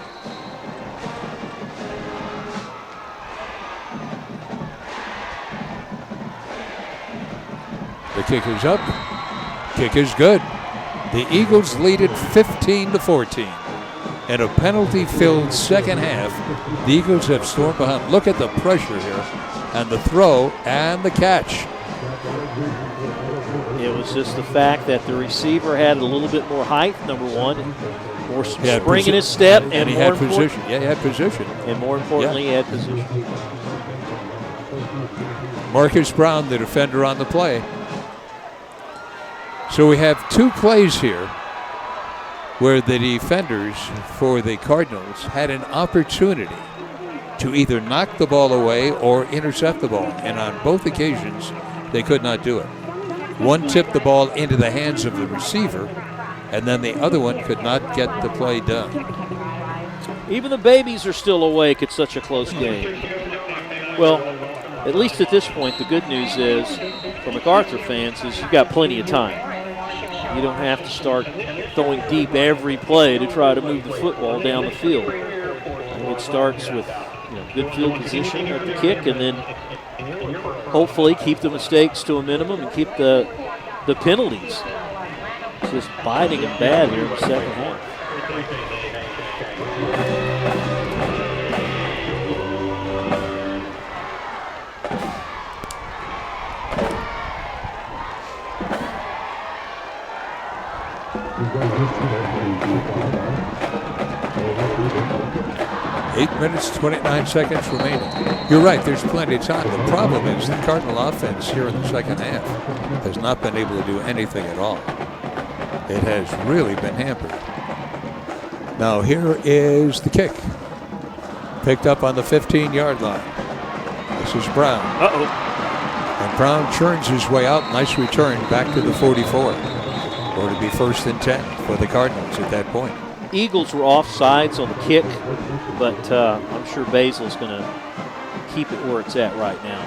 The kick is up. Kick is good. The Eagles lead it 15-14. In a penalty-filled second half, the Eagles have stormed behind. Look at the pressure here, and the throw and the catch. It was just the fact that the receiver had a little bit more height, number one, more spring in his step, and he had position. Yeah, he had position. And more importantly, he had position. Marcus Brown, the defender on the play. So we have 2 plays here where the defenders for the Cardinals had an opportunity to either knock the ball away or intercept the ball. And on both occasions, they could not do it. One tipped the ball into the hands of the receiver, and then the other one could not get the play done. Even the babies are still awake. It's such a close game. Well, at least at this point, the good news is, for MacArthur fans, is you've got plenty of time. You don't have to start throwing deep every play to try to move the football down the field. It starts with good field position at the kick, and then hopefully keep the mistakes to a minimum and keep the penalties. It's just biting it bad here in the second half. 8 minutes, 29 seconds remaining. You're right, there's plenty of time. The problem is the Cardinal offense here in the second half has not been able to do anything at all. It has really been hampered. Now here is the kick. Picked up on the 15-yard line. This is Brown. Uh-oh. And Brown churns his way out. Nice return back to the 44. Or to be 1st and 10 for the Cardinals at that point. Eagles were offsides on the kick, but I'm sure Basil's going to keep it where it's at right now.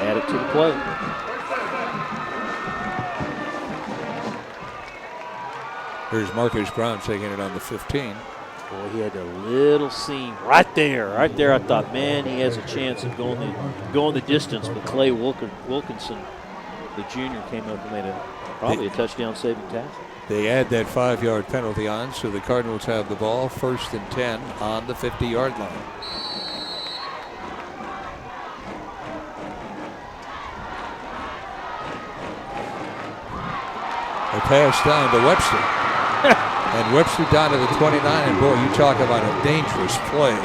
Add it to the play. Here's Marcus Brown taking it on the 15. Boy, he had a little seam right there. Right there, I thought, man, he has a chance of going the distance. But Clay Wilkinson, the junior, came up and made probably a touchdown-saving tackle. They add that 5-yard penalty on, so the Cardinals have the ball 1st and 10 on the 50-yard line. A pass down to Webster. And Webster down to the 29, and boy, you talk about a dangerous play.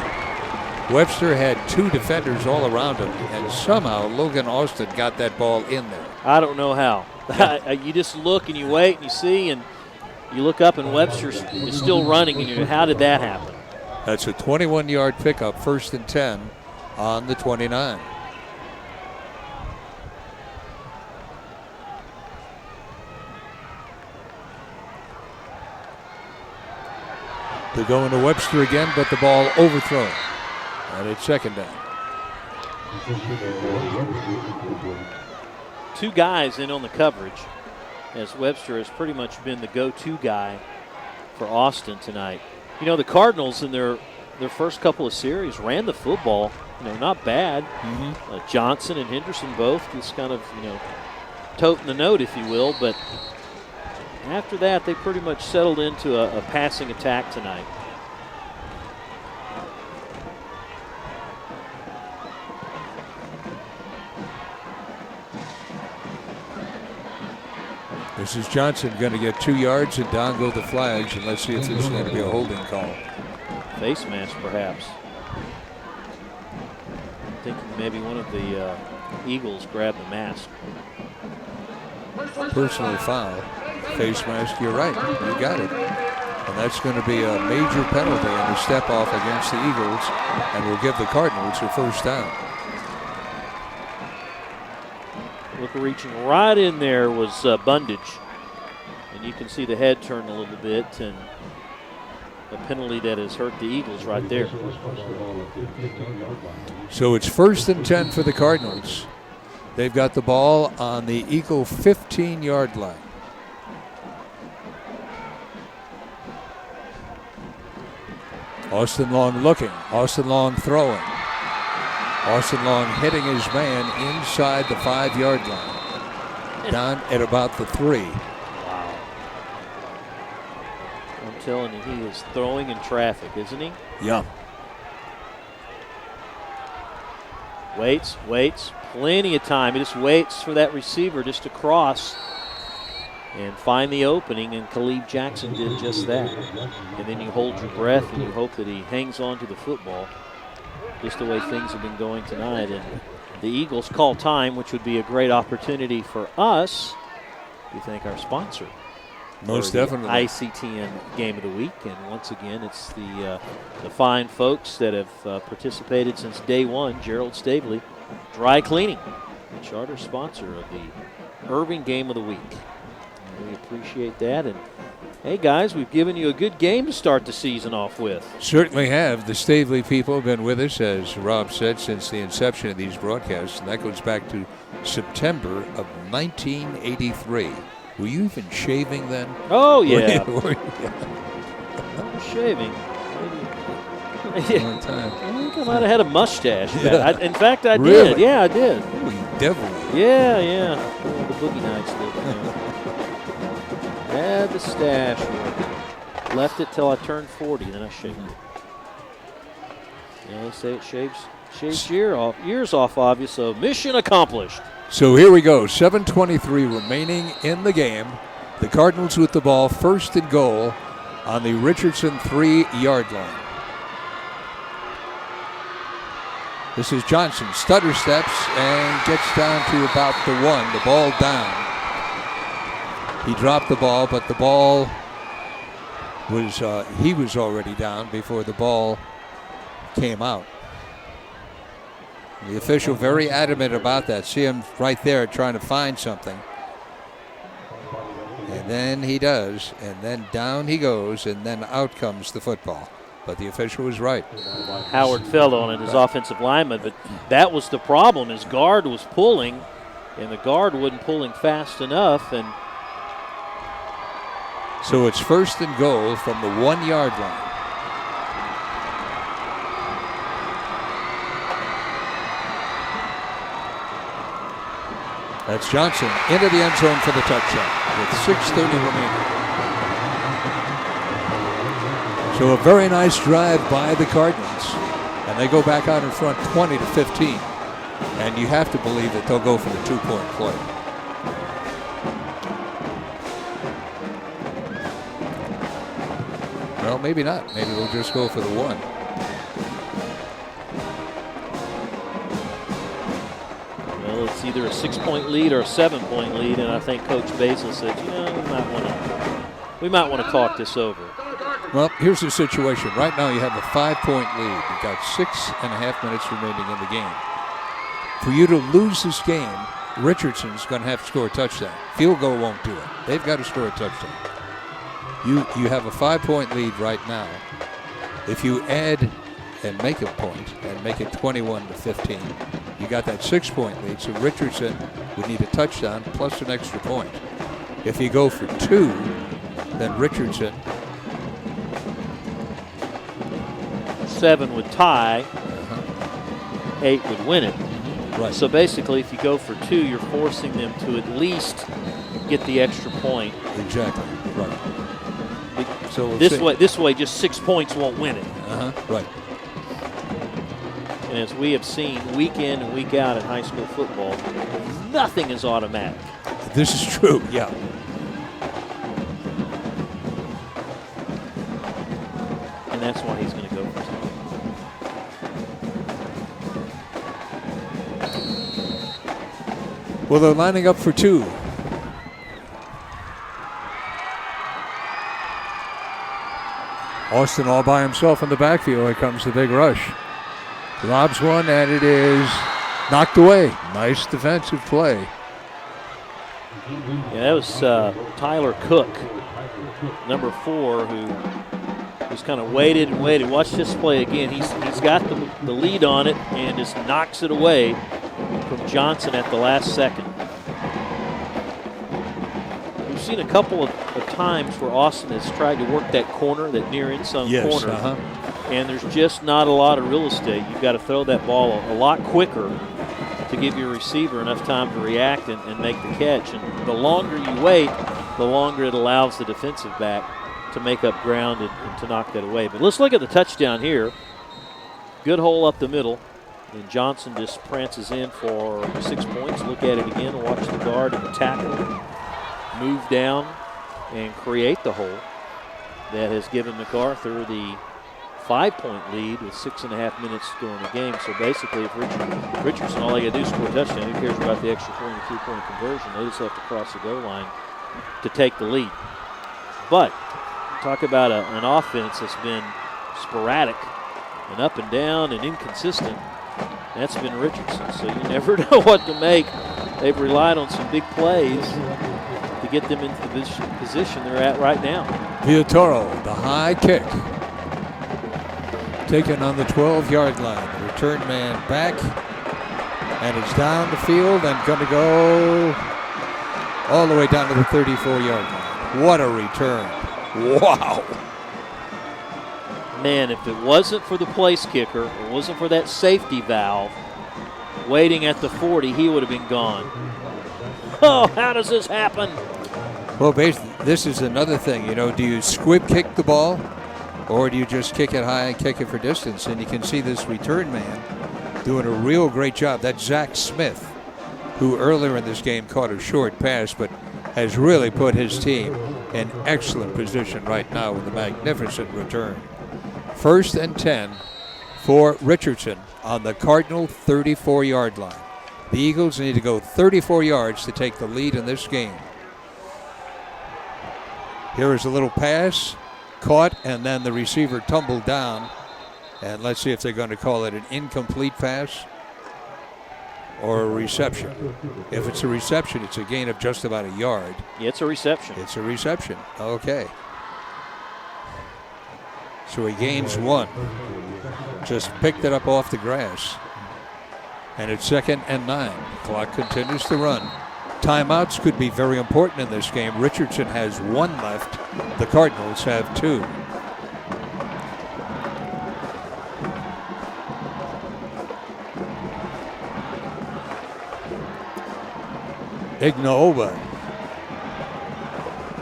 Webster had 2 defenders all around him, and somehow Logan Austin got that ball in there. I don't know how. You just look and you wait and you see, and you look up and Webster is still running, and you how did that happen? That's a 21-yard pickup, 1st and 10 on the 29. They're going to Webster again, but the ball overthrown. And it's 2nd down. 2 guys in on the coverage, as Webster has pretty much been the go-to guy for Austin tonight. You know, the Cardinals in their first couple of series ran the football, not bad. Johnson and Henderson both just kind of, toting the note, if you will. But after that, they pretty much settled into a passing attack tonight. This is Johnson going to get 2 yards, and down go the flags, and let's see if there's going to be a holding call. Face mask, perhaps. I think maybe one of the Eagles grabbed the mask. Personal foul. Face mask, you're right. You got it. And that's going to be a major penalty and a step off against the Eagles, and will give the Cardinals a first down. Look, reaching right in there was Bundage. And you can see the head turn a little bit, and a penalty that has hurt the Eagles right there. So it's 1st and 10 for the Cardinals. They've got the ball on the Eagle 15-yard line. Austin Long looking. Austin Long throwing. Austin Long hitting his man inside the 5-yard line. Down at about the 3. Wow. I'm telling you, he is throwing in traffic, isn't he? Yeah. Waits. Plenty of time. He just waits for that receiver just to cross and find the opening, and Khalid Jackson did just that. And then you hold your breath and you hope that he hangs on to the football, just the way things have been going tonight. And the Eagles call time, which would be a great opportunity for us. We thank our sponsor. Most definitely. ICTN Game of the Week. And once again, it's the fine folks that have participated since day one, Gerald Stavely Dry Cleaning, the charter sponsor of the Irving Game of the Week. And we appreciate that. And hey, guys, we've given you a good game to start the season off with. Certainly have. The Stavely people have been with us, as Rob said, since the inception of these broadcasts, and that goes back to September of 1983. Were you even shaving then? Oh, yeah. Were you? I'm shaving. Long time. I think I might have had a mustache. Yeah. In fact, I Really? did. Yeah, I did. Oh, you devil. Yeah. Well, the Boogie Nights did. Had the stash working. Left it till I turned 40, then I shaved it. Yeah, they say it shaves years off of you, so mission accomplished. So here we go. 7:23 remaining in the game. The Cardinals with the ball, 1st and goal on the Richardson 3-yard line. This is Johnson. Stutter steps and gets down to about the 1. The ball down. He dropped the ball, but the ball was, he was already down before the ball came out. The official very adamant about that. See him right there trying to find something. And then he does, and then down he goes, and then out comes the football. But the official was right. Howard fell on it, his offensive lineman, but that was the problem. His guard was pulling, and the guard wasn't pulling fast enough. And so it's 1st and goal from the 1-yard line. That's Johnson into the end zone for the touchdown with 6:30 remaining. So a very nice drive by the Cardinals, and they go back out in front 20-15. And you have to believe that they'll go for the 2-point play. Well, maybe not. Maybe they'll just go for the 1. well, it's either a 6-point lead or a 7-point lead, and I think Coach Basil said, we might want to talk this over. Well, here's the situation. Right now you have a 5-point lead. You've got 6.5 minutes remaining in the game. For you to lose this game, Richardson's going to have to score a touchdown. Field goal won't do it. They've got to score a touchdown. You have a 5-point lead right now. If you add and make a point and make it 21-15, you got that 6-point lead. So Richardson would need a touchdown plus an extra point. If you go for 2, then Richardson 7 would tie, 8 would win it. Right. So basically, if you go for 2, you're forcing them to at least get the extra point. Exactly. Right. So we'll this way, just 6 points won't win it. Right. And as we have seen week in and week out in high school football, nothing is automatic. This is true. Yeah. And that's why he's going to go for 2. Well, they're lining up for 2. Austin all by himself in the backfield. Here comes the big rush. Lobs one, and it is knocked away. Nice defensive play. Yeah, that was Tyler Cook, number 4, who just kind of waited and waited. Watch this play again. He's got the lead on it and just knocks it away from Johnson at the last second. We've seen a couple of times where Austin has tried to work that corner, that near end zone corner, and there's just not a lot of real estate. You've got to throw that ball a lot quicker to give your receiver enough time to react and make the catch. And the longer you wait, the longer it allows the defensive back to make up ground and to knock that away. But let's look at the touchdown here. Good hole up the middle, and Johnson just prances in for 6 points. Look at it again and watch the guard and the tackle move down and create the hole that has given MacArthur the 5-point lead with 6.5 minutes to go in the game. So basically, if Richardson, all they got to do is score a touchdown, who cares about the extra point and 3-point conversion? They just have to cross the goal line to take the lead. But talk about an offense that's been sporadic and up and down and inconsistent. That's been Richardson. So you never know what to make. They've relied on some big plays to get them into the position they're at right now. Viatoro, the high kick. Taken on the 12-yard line. The return man back. And it's down the field and going to go all the way down to the 34-yard line. What a return. Wow. Man, if it wasn't for the place kicker, it wasn't for that safety valve waiting at the 40, he would have been gone. Oh, how does this happen? Well, basically, this is another thing. You know, do you squib kick the ball or do you just kick it high and kick it for distance? And you can see this return man doing a real great job. That's Zach Smith, who earlier in this game caught a short pass, but has really put his team in excellent position right now with a magnificent return. 1st and 10 for Richardson on the Cardinal 34-yard line. The Eagles need to go 34 yards to take the lead in this game. Here is a little pass, caught, and then the receiver tumbled down. And let's see if they're going to call it an incomplete pass or a reception. If it's a reception, it's a gain of just about a yard. Yeah, it's a reception. It's a reception. Okay. So he gains 1. Just picked it up off the grass. And it's 2nd and 9. Clock continues to run. Timeouts could be very important in this game. Richardson has 1 left. The Cardinals have 2. Ignaoba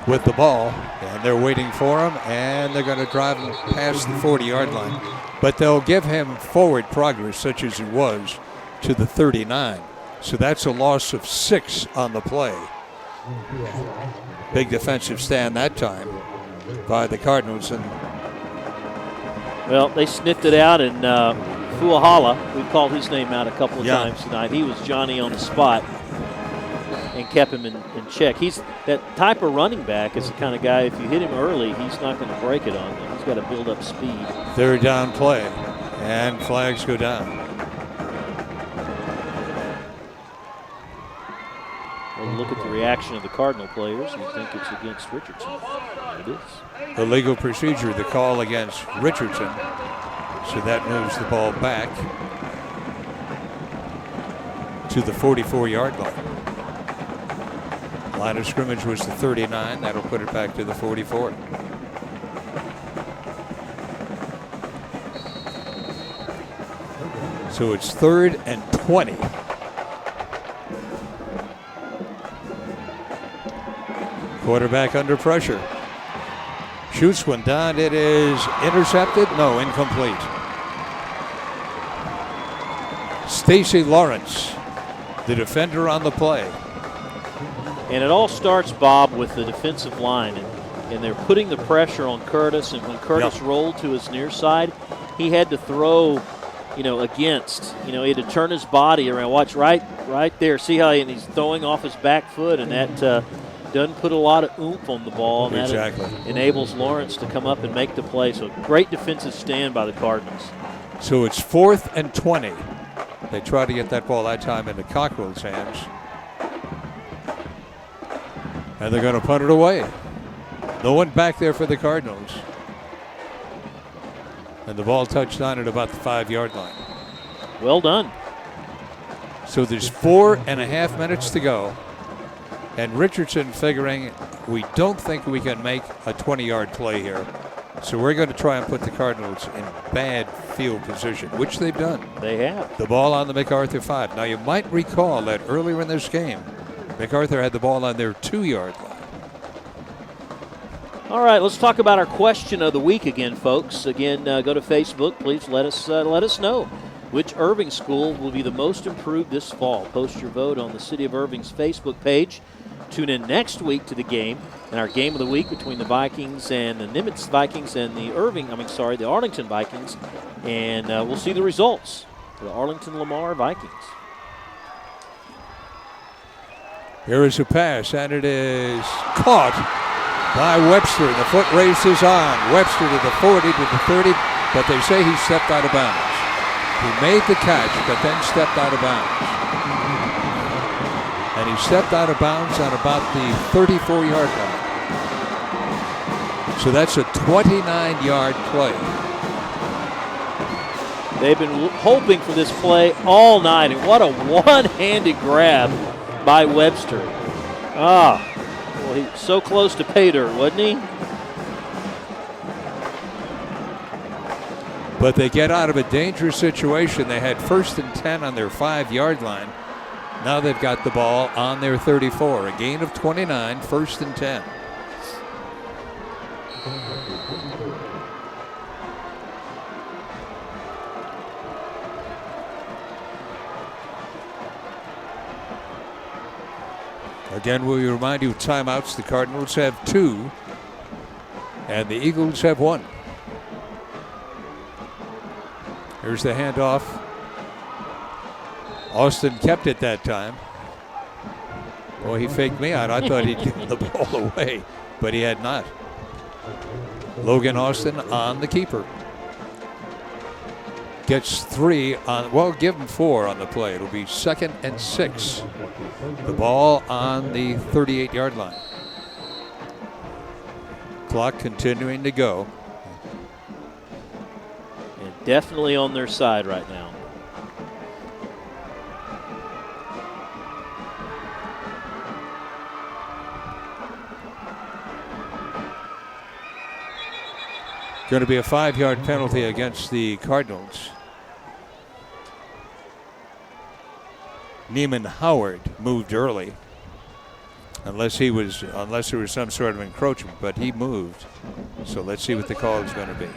with the ball, and they're waiting for him, and they're going to drive him past the 40-yard line. But they'll give him forward progress, such as he was, to the 39. So that's a loss of 6 on the play. Big defensive stand that time by the Cardinals. And well, they sniffed it out, and Fuahala, we called his name out a couple of times tonight. He was Johnny on the spot and kept him in check. He's that type of running back is the kind of guy, if you hit him early, he's not going to break it on you. He's got to build up speed. 3rd down play, and flags go down. Well, look at the reaction of the Cardinal players. You think it's against Richardson. It is. Illegal procedure, the call against Richardson. So that moves the ball back to the 44-yard line. Line of scrimmage was the 39. That'll put it back to the 44. So it's 3rd and 20. Quarterback under pressure. Shoots one down. It is intercepted. No, incomplete. Stacy Lawrence, the defender on the play. And it all starts, Bob, with the defensive line. And they're putting the pressure on Curtis. And when Curtis rolled to his near side, he had to throw, against. He had to turn his body around. Watch right there. See how he's throwing off his back foot, and that doesn't put a lot of oomph on the ball. And exactly. That enables Lawrence to come up and make the play. So great defensive stand by the Cardinals. So it's 4th and 20. They try to get that ball that time into Cockrell's hands. And they're going to punt it away. No one back there for the Cardinals. And the ball touched down at about the 5-yard line. Well done. So there's 4.5 minutes to go. And Richardson figuring we don't think we can make a 20-yard play here. So we're going to try and put the Cardinals in bad field position, which they've done. They have. The ball on the MacArthur 5. Now you might recall that earlier in this game, MacArthur had the ball on their 2-yard line. All right, let's talk about our question of the week again, folks. Again, go to Facebook. Please let us know which Irving school will be the most improved this fall. Post your vote on the City of Irving's Facebook page. Tune in next week to the game and our game of the week between the Vikings and the Nimitz Vikings and the Arlington Vikings, and we'll see the results for the Arlington Lamar Vikings. Here is a pass, and it is caught by Webster. The foot race is on. Webster to the 40, to the 30, but they say he stepped out of bounds. He made the catch, but then stepped out of bounds. And he stepped out of bounds on about the 34-yard line. So that's a 29-yard play. They've been hoping for this play all night, and what a one-handed grab by Webster. Well, he's so close to pay dirt, wasn't he? But they get out of a dangerous situation. They had 1st and 10 on their 5-yard line. Now they've got the ball on their 34. A gain of 29, 1st and 10. Again, we remind you of timeouts. The Cardinals have 2, and the Eagles have 1. Here's the handoff. Austin kept it that time. Boy, he faked me out. I thought he'd give the ball away, but he had not. Logan Austin on the keeper. Gets 3 on, well, give him 4 on the play. It'll be 2nd and 6. The ball on the 38-yard line. Clock continuing to go. And definitely on their side right now. Going to be a 5-yard penalty against the Cardinals. Neiman Howard moved early, unless there was some sort of encroachment, but he moved. So let's see what the call is going to be.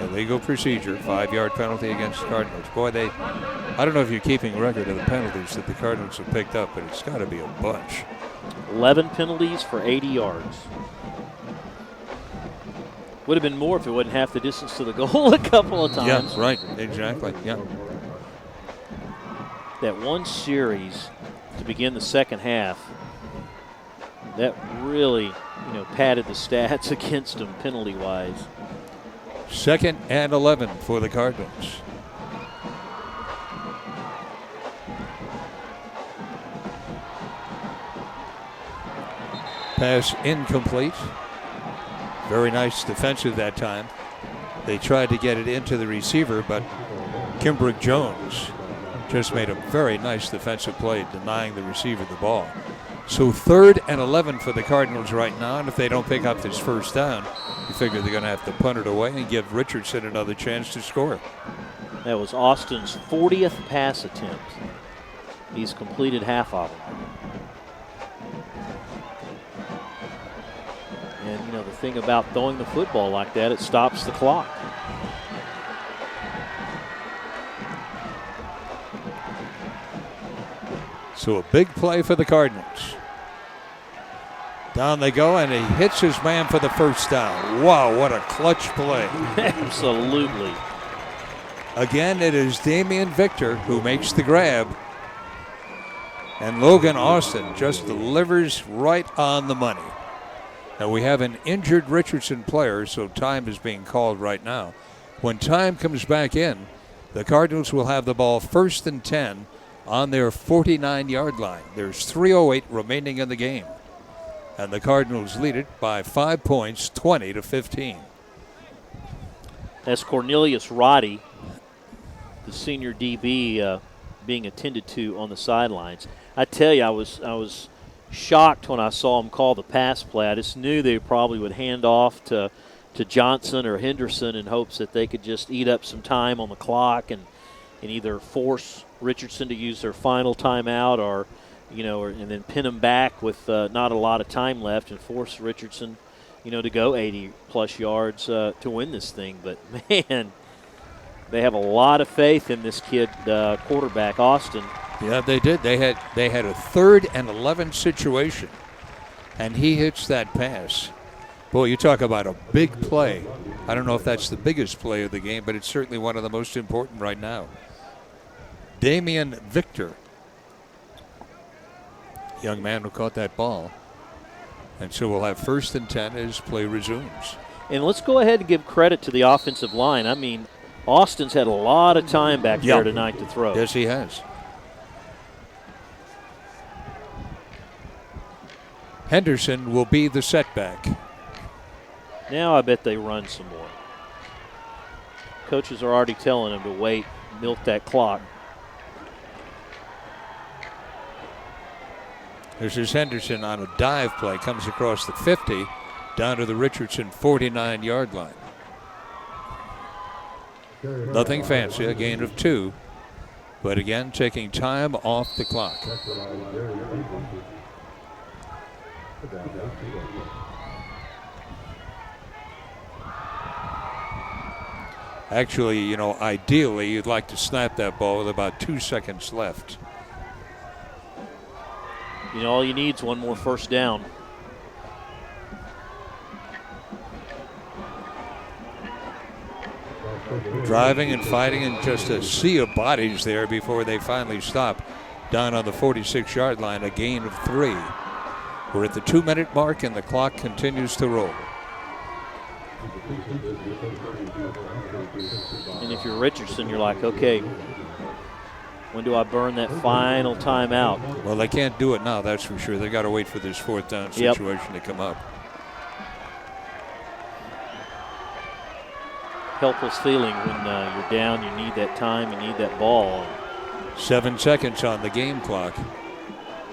Illegal procedure, 5-yard penalty against the Cardinals. Boy, I don't know if you're keeping record of the penalties that the Cardinals have picked up, but it's got to be a bunch. 11 penalties for 80 yards. Would have been more if it wasn't half the distance to the goal a couple of times. Yeah, right, exactly, yeah. That one series to begin the second half, that really, padded the stats against them penalty-wise. 2nd and 11 for the Cardinals. Pass incomplete. Very nice defensive that time. They tried to get it into the receiver, but Kimbrick Jones just made a very nice defensive play, denying the receiver the ball. So 3rd and 11 for the Cardinals right now, and if they don't pick up this first down, you figure they're going to have to punt it away and give Richardson another chance to score. That was Austin's 40th pass attempt. He's completed half of them. And, you know, the thing about throwing the football like that, it stops the clock. So a big play for the Cardinals. Down they go, and he hits his man for the first down. Wow, what a clutch play. Absolutely. Again, it is Damian Victor who makes the grab. And Logan Austin just delivers right on the money. Now we have an injured Richardson player, so time is being called right now. When time comes back in, the Cardinals will have the ball 1st and 10 on their 49-yard line. There's 3:08 remaining in the game. And the Cardinals lead it by 5 points, 20-15. That's Cornelius Roddy, the senior DB, being attended to on the sidelines. I tell you, I was shocked when I saw him call the pass play. I just knew they probably would hand off to Johnson or Henderson in hopes that they could just eat up some time on the clock and either force Richardson to use their final timeout or, you know, and then pin them back with not a lot of time left and force Richardson, you know, to go 80-plus yards to win this thing. But, man, they have a lot of faith in this kid, quarterback, Austin. Yeah, they did. They had a 3rd and 11 situation, and he hits that pass. Boy, you talk about a big play. I don't know if that's the biggest play of the game, but it's certainly one of the most important right now. Damian Victor, young man who caught that ball. And so we'll have 1st and 10 as play resumes. And let's go ahead and give credit to the offensive line. I mean, Austin's had a lot of time back there tonight to throw. Yes, he has. Henderson will be the setback. Now I bet they run some more. Coaches are already telling them to wait, milk that clock. This is Henderson on a dive play, comes across the 50, down to the Richardson 49-yard line. Nothing fancy, a gain of 2, but again taking time off the clock. Actually, you know, ideally you'd like to snap that ball with about 2 seconds left. You know, all you need is one more first down. Driving and fighting and just a sea of bodies there before they finally stop down on the 46-yard line, a gain of 3. We're at the 2-minute mark and the clock continues to roll. And if you're Richardson, you're like, okay, when do I burn that final timeout? Well, they can't do it now, that's for sure. They got to wait for this 4th down situation to come up. Helpless feeling when you're down, you need that time, you need that ball. 7 seconds on the game clock.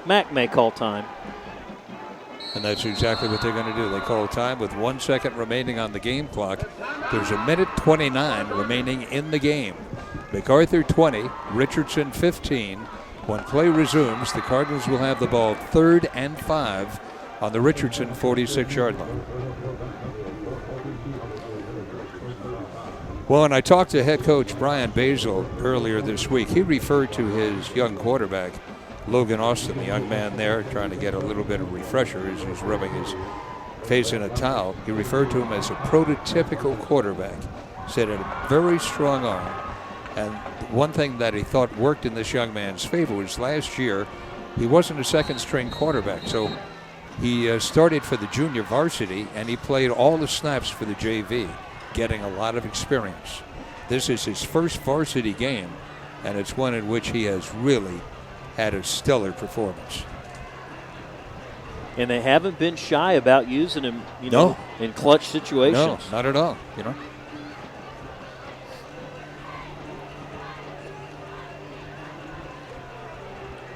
Mac may call time. And that's exactly what they're going to do. They call time with 1 second remaining on the game clock. There's 1:29 remaining in the game. MacArthur 20, Richardson 15. When play resumes, the Cardinals will have the ball 3rd and 5 on the Richardson 46-yard line. Well, and I talked to head coach Brian Basil earlier this week. He referred to his young quarterback, Logan Austin, the young man there, trying to get a little bit of refresher as he's rubbing his face in a towel. He referred to him as a prototypical quarterback. Said had a very strong arm. And one thing that he thought worked in this young man's favor was last year he wasn't a second-string quarterback. So he started for the junior varsity, and he played all the snaps for the JV, getting a lot of experience. This is his first varsity game, and it's one in which he has really had a stellar performance. And they haven't been shy about using him, you know, in clutch situations. No, not at all, you know.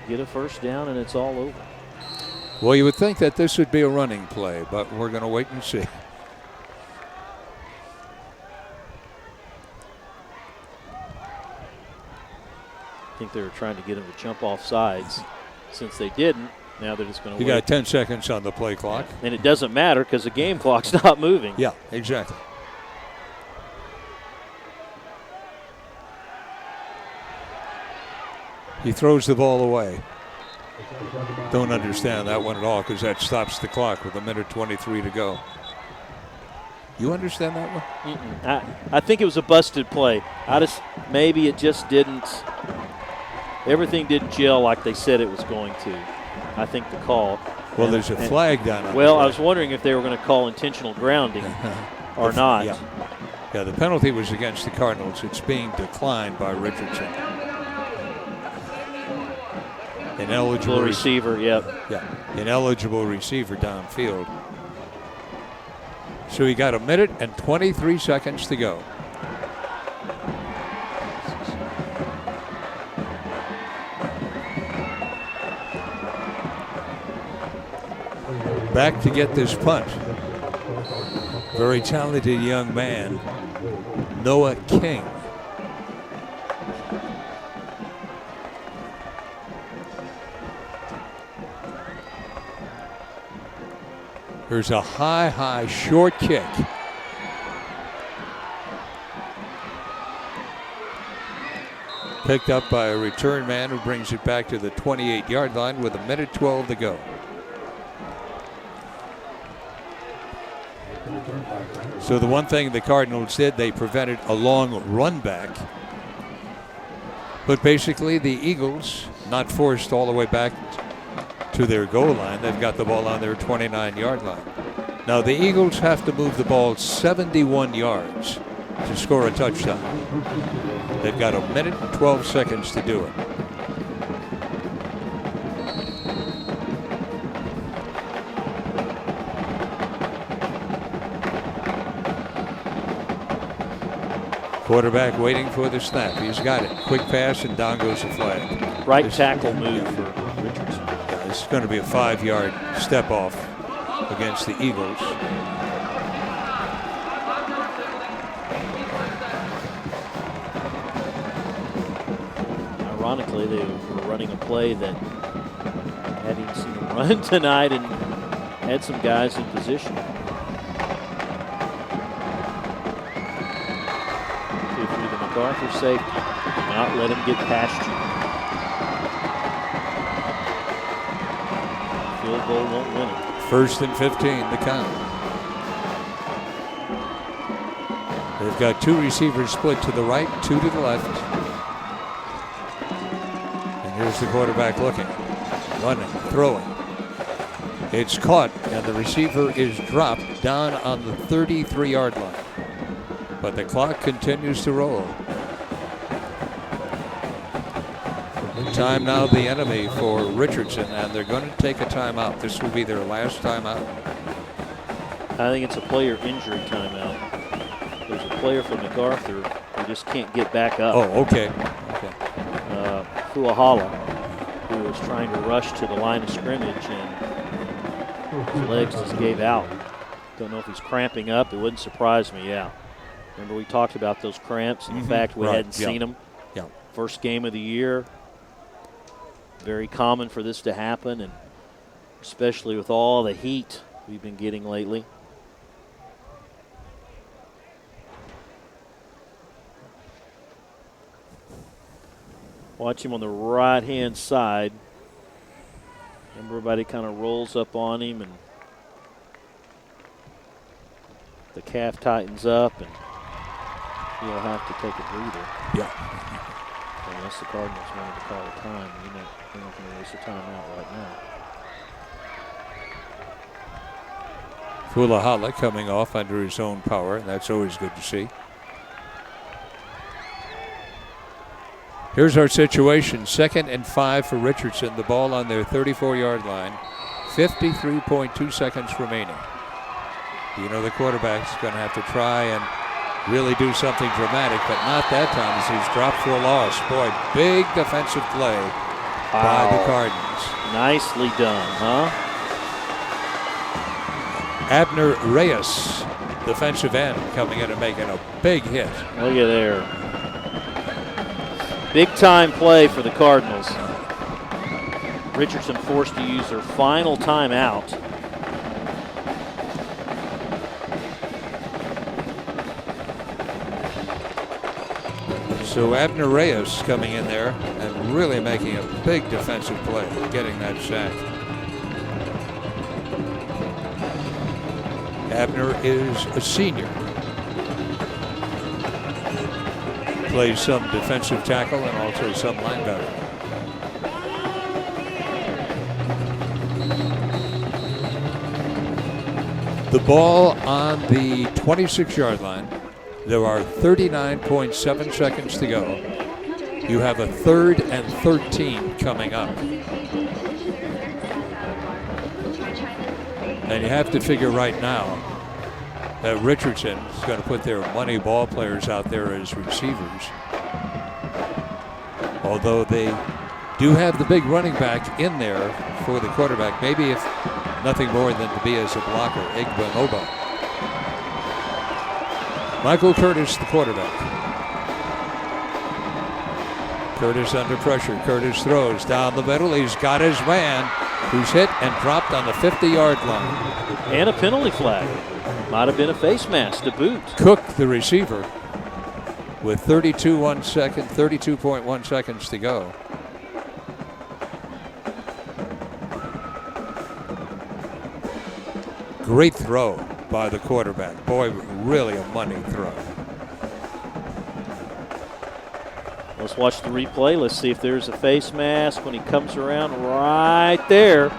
Get a first down and it's all over. Well, you would think that this would be a running play, but we're going to wait and see. think they were trying to get him to jump off sides. Since they didn't, now they're just going to You got 10 seconds on the play clock. And it doesn't matter because the game clock's not moving. Yeah, exactly. He throws the ball away. Don't understand that one at all because that stops the clock with 1:23 to go. You understand that one? I think it was a busted play. Maybe it just didn't. Everything didn't gel like they said it was going to. I think the call. Well, there's a flag down on Well, I was wondering if they were going to call intentional grounding or not. Yeah, the penalty was against the Cardinals. It's being declined by Richardson. Ineligible receiver, yep. Yeah, ineligible receiver downfield. So he got 1:23 seconds to go. Back to get this punt. Very talented young man, Noah King. There's a high short kick. Picked up by a return man who brings it back to the 28-yard line with 1:12 to go. So the one thing the Cardinals did, they prevented a long run back. But basically the Eagles, not forced all the way back to their goal line. They've got the ball on their 29-yard line. Now the Eagles have to move the ball 71 yards to score a touchdown. They've got 1:12 seconds to do it. Quarterback waiting for the snap. He's got it. Quick pass and down goes the flag. Right tackle move for Richardson. Yeah, this is going to be a 5-yard step off against the Eagles. Ironically, they were running a play that hadn't seen them run tonight and had some guys in position. MacArthur safety. Do not let him get past you. Field goal won't win it. 1st and 15, the count. They've got 2 receivers split to the right, 2 to the left. And here's the quarterback looking, running, throwing. It's caught, and the receiver is dropped down on the 33-yard line. But the clock continues to roll. Time now the enemy for Richardson, and they're going to take a timeout. This will be their last timeout. I think it's a player injury timeout. There's a player from MacArthur who just can't get back up. Oh, okay. Fuahala, who was trying to rush to the line of scrimmage, and his legs just gave out. Don't know if he's cramping up. It wouldn't surprise me, yeah. Remember we talked about those cramps and the fact we hadn't seen them. Yeah. First game of the year. Very common for this to happen, and especially with all the heat we've been getting lately. Watch him on the right-hand side. Everybody kind of rolls up on him, and the calf tightens up, and he'll have to take a breather. Yeah. Unless the Cardinals wanted to call a time. They're not going to waste a timeout right now. Fuahala coming off under his own power, and that's always good to see. Here's our situation. 2nd and 5 for Richardson. The ball on their 34-yard line. 53.2 seconds remaining. You know the quarterback's going to have to try and really do something dramatic, but not that time as he's dropped for a loss. Boy, big defensive play by the Cardinals. Nicely done, huh? Abner Reyes, defensive end, coming in and making a big hit. Look at there. Big time play for the Cardinals. Richardson forced to use their final timeout. So Abner Reyes coming in there and really making a big defensive play, getting that sack. Abner is a senior. Plays some defensive tackle and also some linebacker. The ball on the 26-yard line. There are 39.7 seconds to go. You have a 3rd and 13 coming up. And you have to figure right now that Richardson is going to put their money ball players out there as receivers. Although they do have the big running back in there for the quarterback, maybe if nothing more than to be as a blocker, Igbinoba. Michael Curtis, the quarterback. Curtis under pressure. Curtis throws down the middle. He's got his man, who's hit and dropped on the 50-yard line. And a penalty flag. Might have been a face mask to boot. Cook, the receiver, with 32.1 seconds to go. Great throw by the quarterback. Boy, really a money throw. Let's watch the replay. Let's see if there's a face mask when he comes around right there.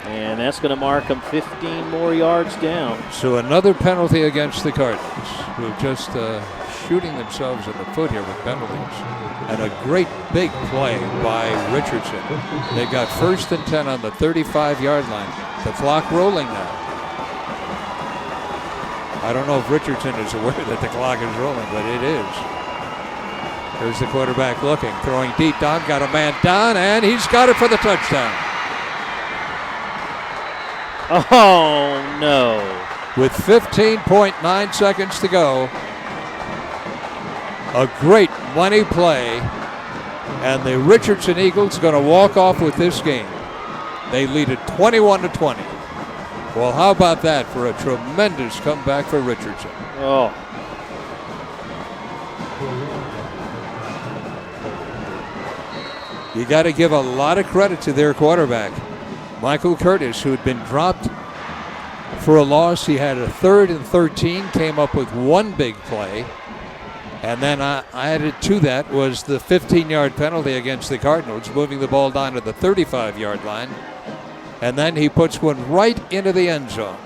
And that's going to mark him 15 more yards down. So another penalty against the Cardinals, who are just shooting themselves in the foot here with penalties. And a great big play by Richardson. They've got 1st and 10 on the 35-yard line. The clock rolling now. I don't know if Richardson is aware that the clock is rolling, but it is. There's the quarterback looking, throwing deep down, got a man down, and he's got it for the touchdown. Oh, no. With 15.9 seconds to go, a great money play, and the Richardson Eagles going to walk off with this game. They lead it 21-20. Well, how about that for a tremendous comeback for Richardson? Oh. You got to give a lot of credit to their quarterback, Michael Curtis, who had been dropped for a loss. He had a 3rd and 13, came up with one big play. And then added to that was the 15-yard penalty against the Cardinals, moving the ball down to the 35-yard line. And then he puts one right into the end zone.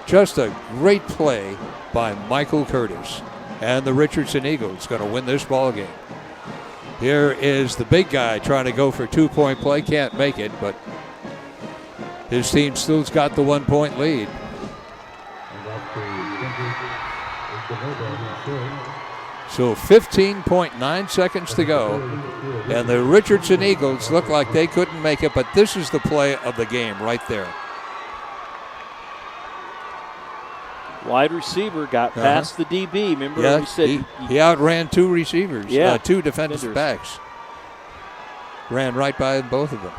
Just a great play by Michael Curtis. And the Richardson Eagles going to win this ball game. Here is the big guy trying to go for a 2-point play. Can't make it, but his team still's got the 1-point lead. So 15.9 seconds to go. And the Richardson Eagles look like they couldn't make it, but this is the play of the game right there. Wide receiver got past the DB. Remember we said he outran 2 receivers, 2 defensive backs. Ran right by both of them.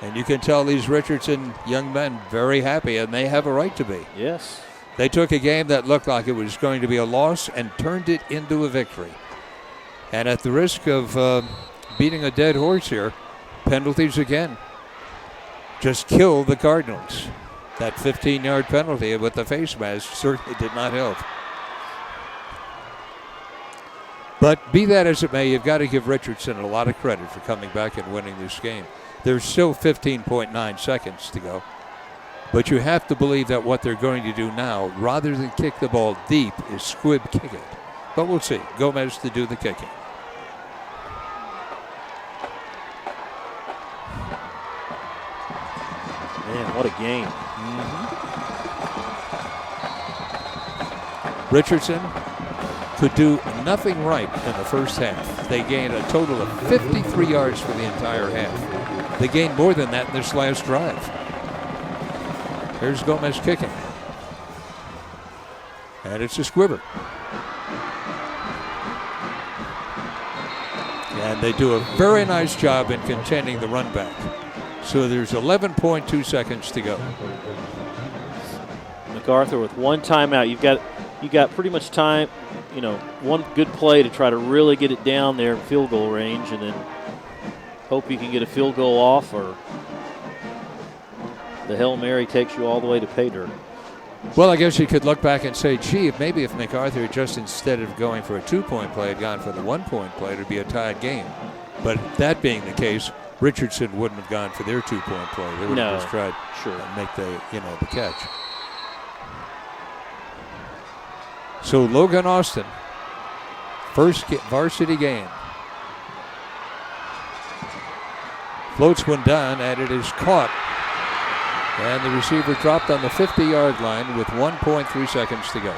And you can tell these Richardson young men very happy, and they have a right to be. Yes. They took a game that looked like it was going to be a loss and turned it into a victory. And at the risk of beating a dead horse here, penalties again. Just killed the Cardinals. That 15-yard penalty with the face mask certainly did not help. But be that as it may, you've got to give Richardson a lot of credit for coming back and winning this game. There's still 15.9 seconds to go. But you have to believe that what they're going to do now, rather than kick the ball deep, is squib kick it. But we'll see. Gomez to do the kicking. Man, what a game. Richardson could do nothing right in the first half. They gained a total of 53 yards for the entire half. They gained more than that in this last drive. Here's Gomez kicking. And it's a squibber. And they do a very nice job in containing the run back. So there's 11.2 seconds to go. MacArthur with one timeout. You got pretty much time, one good play to try to really get it down there in field goal range, and then hope you can get a field goal off, or the Hail Mary takes you all the way to pay dirt. Well, I guess you could look back and say, gee, maybe if MacArthur just instead of going for a 2-point play had gone for the 1-point play, it would be a tied game. But that being the case, Richardson wouldn't have gone for their 2-point play. They would have just tried to make the catch. So Logan Austin, first varsity game. Floats one down, and it is caught. And the receiver dropped on the 50-yard line with 1.3 seconds to go.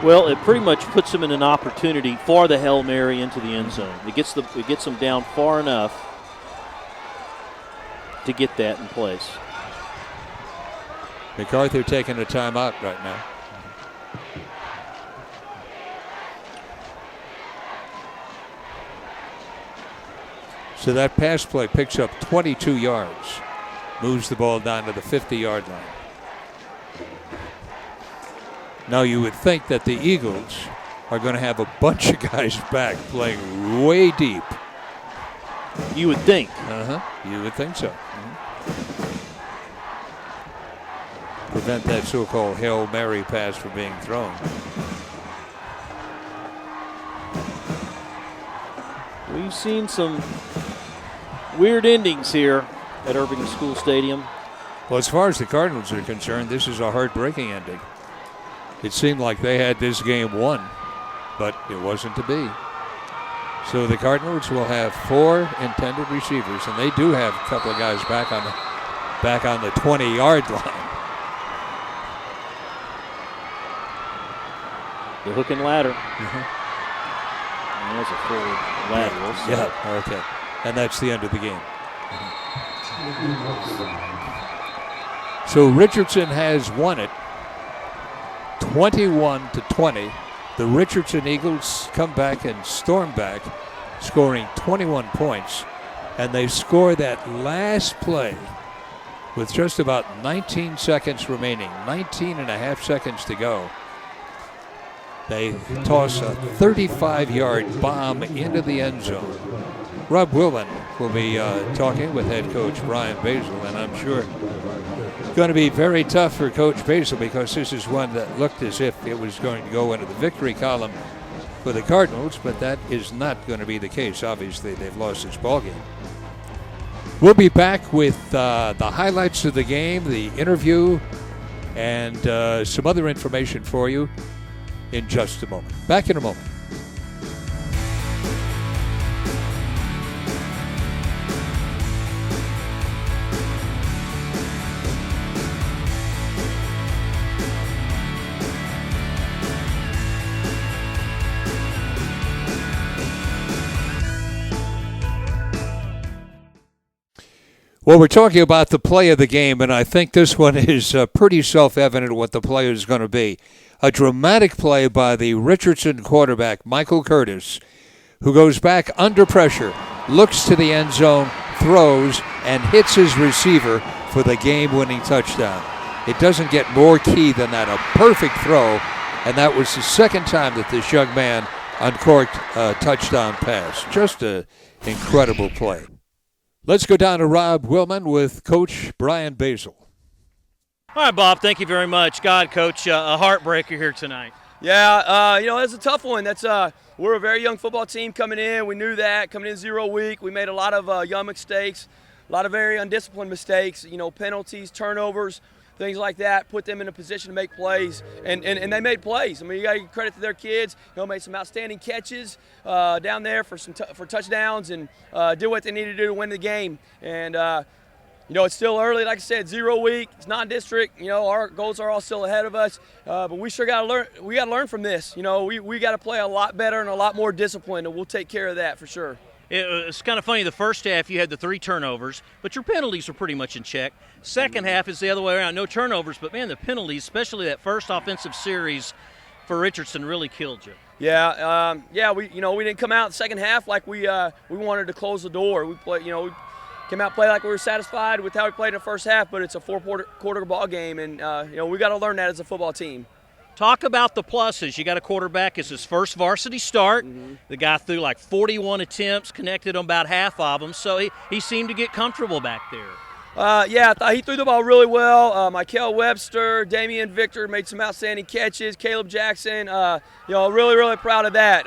Well, it pretty much puts him in an opportunity for the Hail Mary into the end zone. It gets him down far enough to get that in place. MacArthur taking a timeout right now. So that pass play picks up 22 yards. Moves the ball down to the 50-yard line. Now you would think that the Eagles are going to have a bunch of guys back playing way deep. You would think. You would think so. Prevent that so-called Hail Mary pass from being thrown. We've seen some weird endings here at Irving School Stadium. Well, as far as the Cardinals are concerned, this is a heartbreaking ending. It seemed like they had this game won, but it wasn't to be. So the Cardinals will have 4 intended receivers, and they do have a couple of guys back on the 20-yard line. The hook and ladder. And there's a forward lateral. So. Yeah, okay. And that's the end of the game. So Richardson has won it 21-20. The Richardson Eagles come back and storm back, scoring 21 points. And they score that last play with just about 19 seconds remaining, 19 and a half seconds to go. They toss a 35-yard bomb into the end zone. Rob Willman will be talking with head coach Brian Basil, and I'm sure it's going to be very tough for Coach Basil because this is one that looked as if it was going to go into the victory column for the Cardinals, but that is not going to be the case. Obviously, they've lost this ballgame. We'll be back with the highlights of the game, the interview, and some other information for you in just a moment. Back in a moment. Well, we're talking about the play of the game, and I think this one is pretty self-evident what the play is going to be. A dramatic play by the Richardson quarterback, Michael Curtis, who goes back under pressure, looks to the end zone, throws, and hits his receiver for the game-winning touchdown. It doesn't get more key than that. A perfect throw, and that was the second time that this young man uncorked a touchdown pass. Just an incredible play. Let's go down to Rob Willman with Coach Brian Basil. All right, Bob, thank you very much. God, Coach, a heartbreaker here tonight. Yeah, that's a tough one. We're a very young football team coming in. We knew that coming in 0 week. We made a lot of young mistakes, a lot of very undisciplined mistakes, penalties, turnovers, things like that, put them in a position to make plays, and they made plays. I mean, you got to give credit to their kids. Made some outstanding catches down there for touchdowns and did what they needed to do to win the game. And it's still early, like I said, 0 week. It's non-district. Our goals are all still ahead of us, but we sure got to learn. We got to learn from this. We got to play a lot better and a lot more disciplined, and we'll take care of that for sure. It's kind of funny. The first half you had the 3 turnovers, but your penalties were pretty much in check. Second half is the other way around. No turnovers, but, man, the penalties, especially that first offensive series, for Richardson really killed you. Yeah, we didn't come out in the second half like we wanted to close the door. We we came out play like we were satisfied with how we played in the first half, but it's a four-quarter ball game, and we got to learn that as a football team. Talk about the pluses. You got a quarterback. It's his first varsity start. Mm-hmm. The guy threw like 41 attempts, connected on about half of them, so he seemed to get comfortable back there. I thought he threw the ball really well. Michael Webster, Damian Victor made some outstanding catches. Caleb Jackson, really, really proud of that.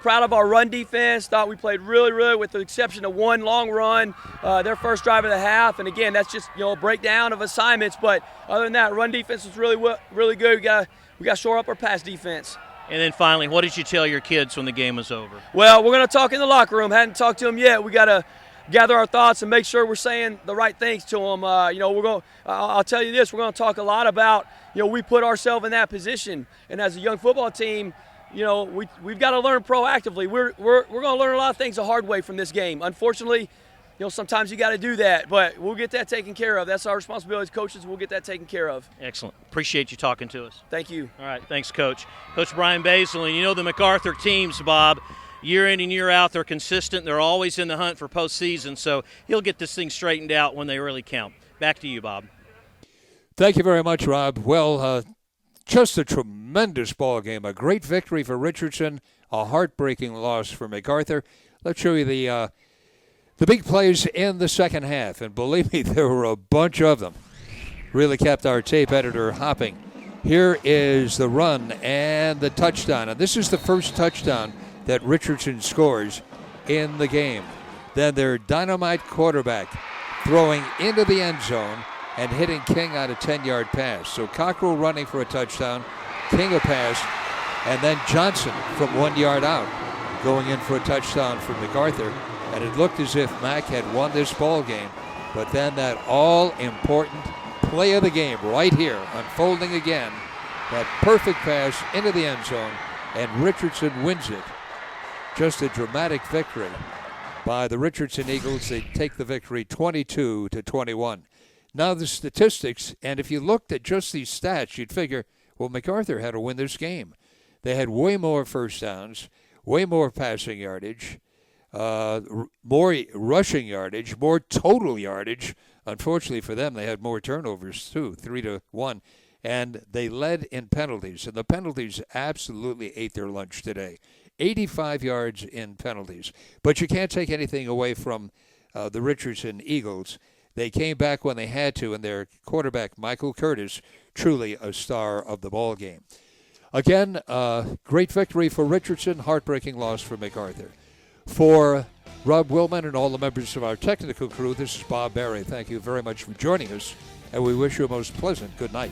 Proud of our run defense. Thought we played really, really, with the exception of one long run, their first drive of the half. And again, that's just a breakdown of assignments. But other than that, run defense was really, really good. We got to shore up our pass defense. And then finally, what did you tell your kids when the game was over? Well, we're going to talk in the locker room. Hadn't talked to them yet. We got to gather our thoughts and make sure we're saying the right things to them. I'll tell you this: we're going to talk a lot about we put ourselves in that position, and as a young football team, we've got to learn proactively. We're going to learn a lot of things the hard way from this game. Unfortunately, sometimes you got to do that, but we'll get that taken care of. That's our responsibility as coaches. We'll get that taken care of. Excellent. Appreciate you talking to us. Thank you. All right. Thanks, Coach. Coach Brian Basil, and the MacArthur teams, Bob, year in and year out, they're consistent. They're always in the hunt for postseason, so he'll get this thing straightened out when they really count. Back to you, Bob. Thank you very much, Rob. Well, just a tremendous ball game. A great victory for Richardson, a heartbreaking loss for MacArthur. Let's show you the big plays in the second half, and believe me, there were a bunch of them. Really kept our tape editor hopping. Here is the run and the touchdown, and this is the first touchdown that Richardson scores in the game. Then their dynamite quarterback throwing into the end zone and hitting King on a 10-yard pass. So Cockrell running for a touchdown, King a pass, and then Johnson from 1 yard out going in for a touchdown for MacArthur. And it looked as if Mac had won this ball game, but then that all-important play of the game right here, unfolding again, that perfect pass into the end zone, and Richardson wins it. Just a dramatic victory by the Richardson Eagles. They take the victory 22-21. Now the statistics, and if you looked at just these stats, you'd figure, well, MacArthur had to win this game. They had way more first downs, way more passing yardage, more rushing yardage, more total yardage. Unfortunately for them, they had more turnovers too, 3-1. And they led in penalties, and the penalties absolutely ate their lunch today. 85 yards in penalties. But you can't take anything away from the Richardson Eagles. They came back when they had to, and their quarterback, Michael Curtis, truly a star of the ball game. Again, great victory for Richardson, heartbreaking loss for MacArthur. For Rob Willman and all the members of our technical crew, this is Bob Barry. Thank you very much for joining us, and we wish you a most pleasant good night.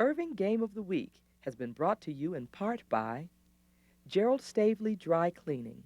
Irving Game of the Week has been brought to you in part by Gerald Stavely Dry Cleaning,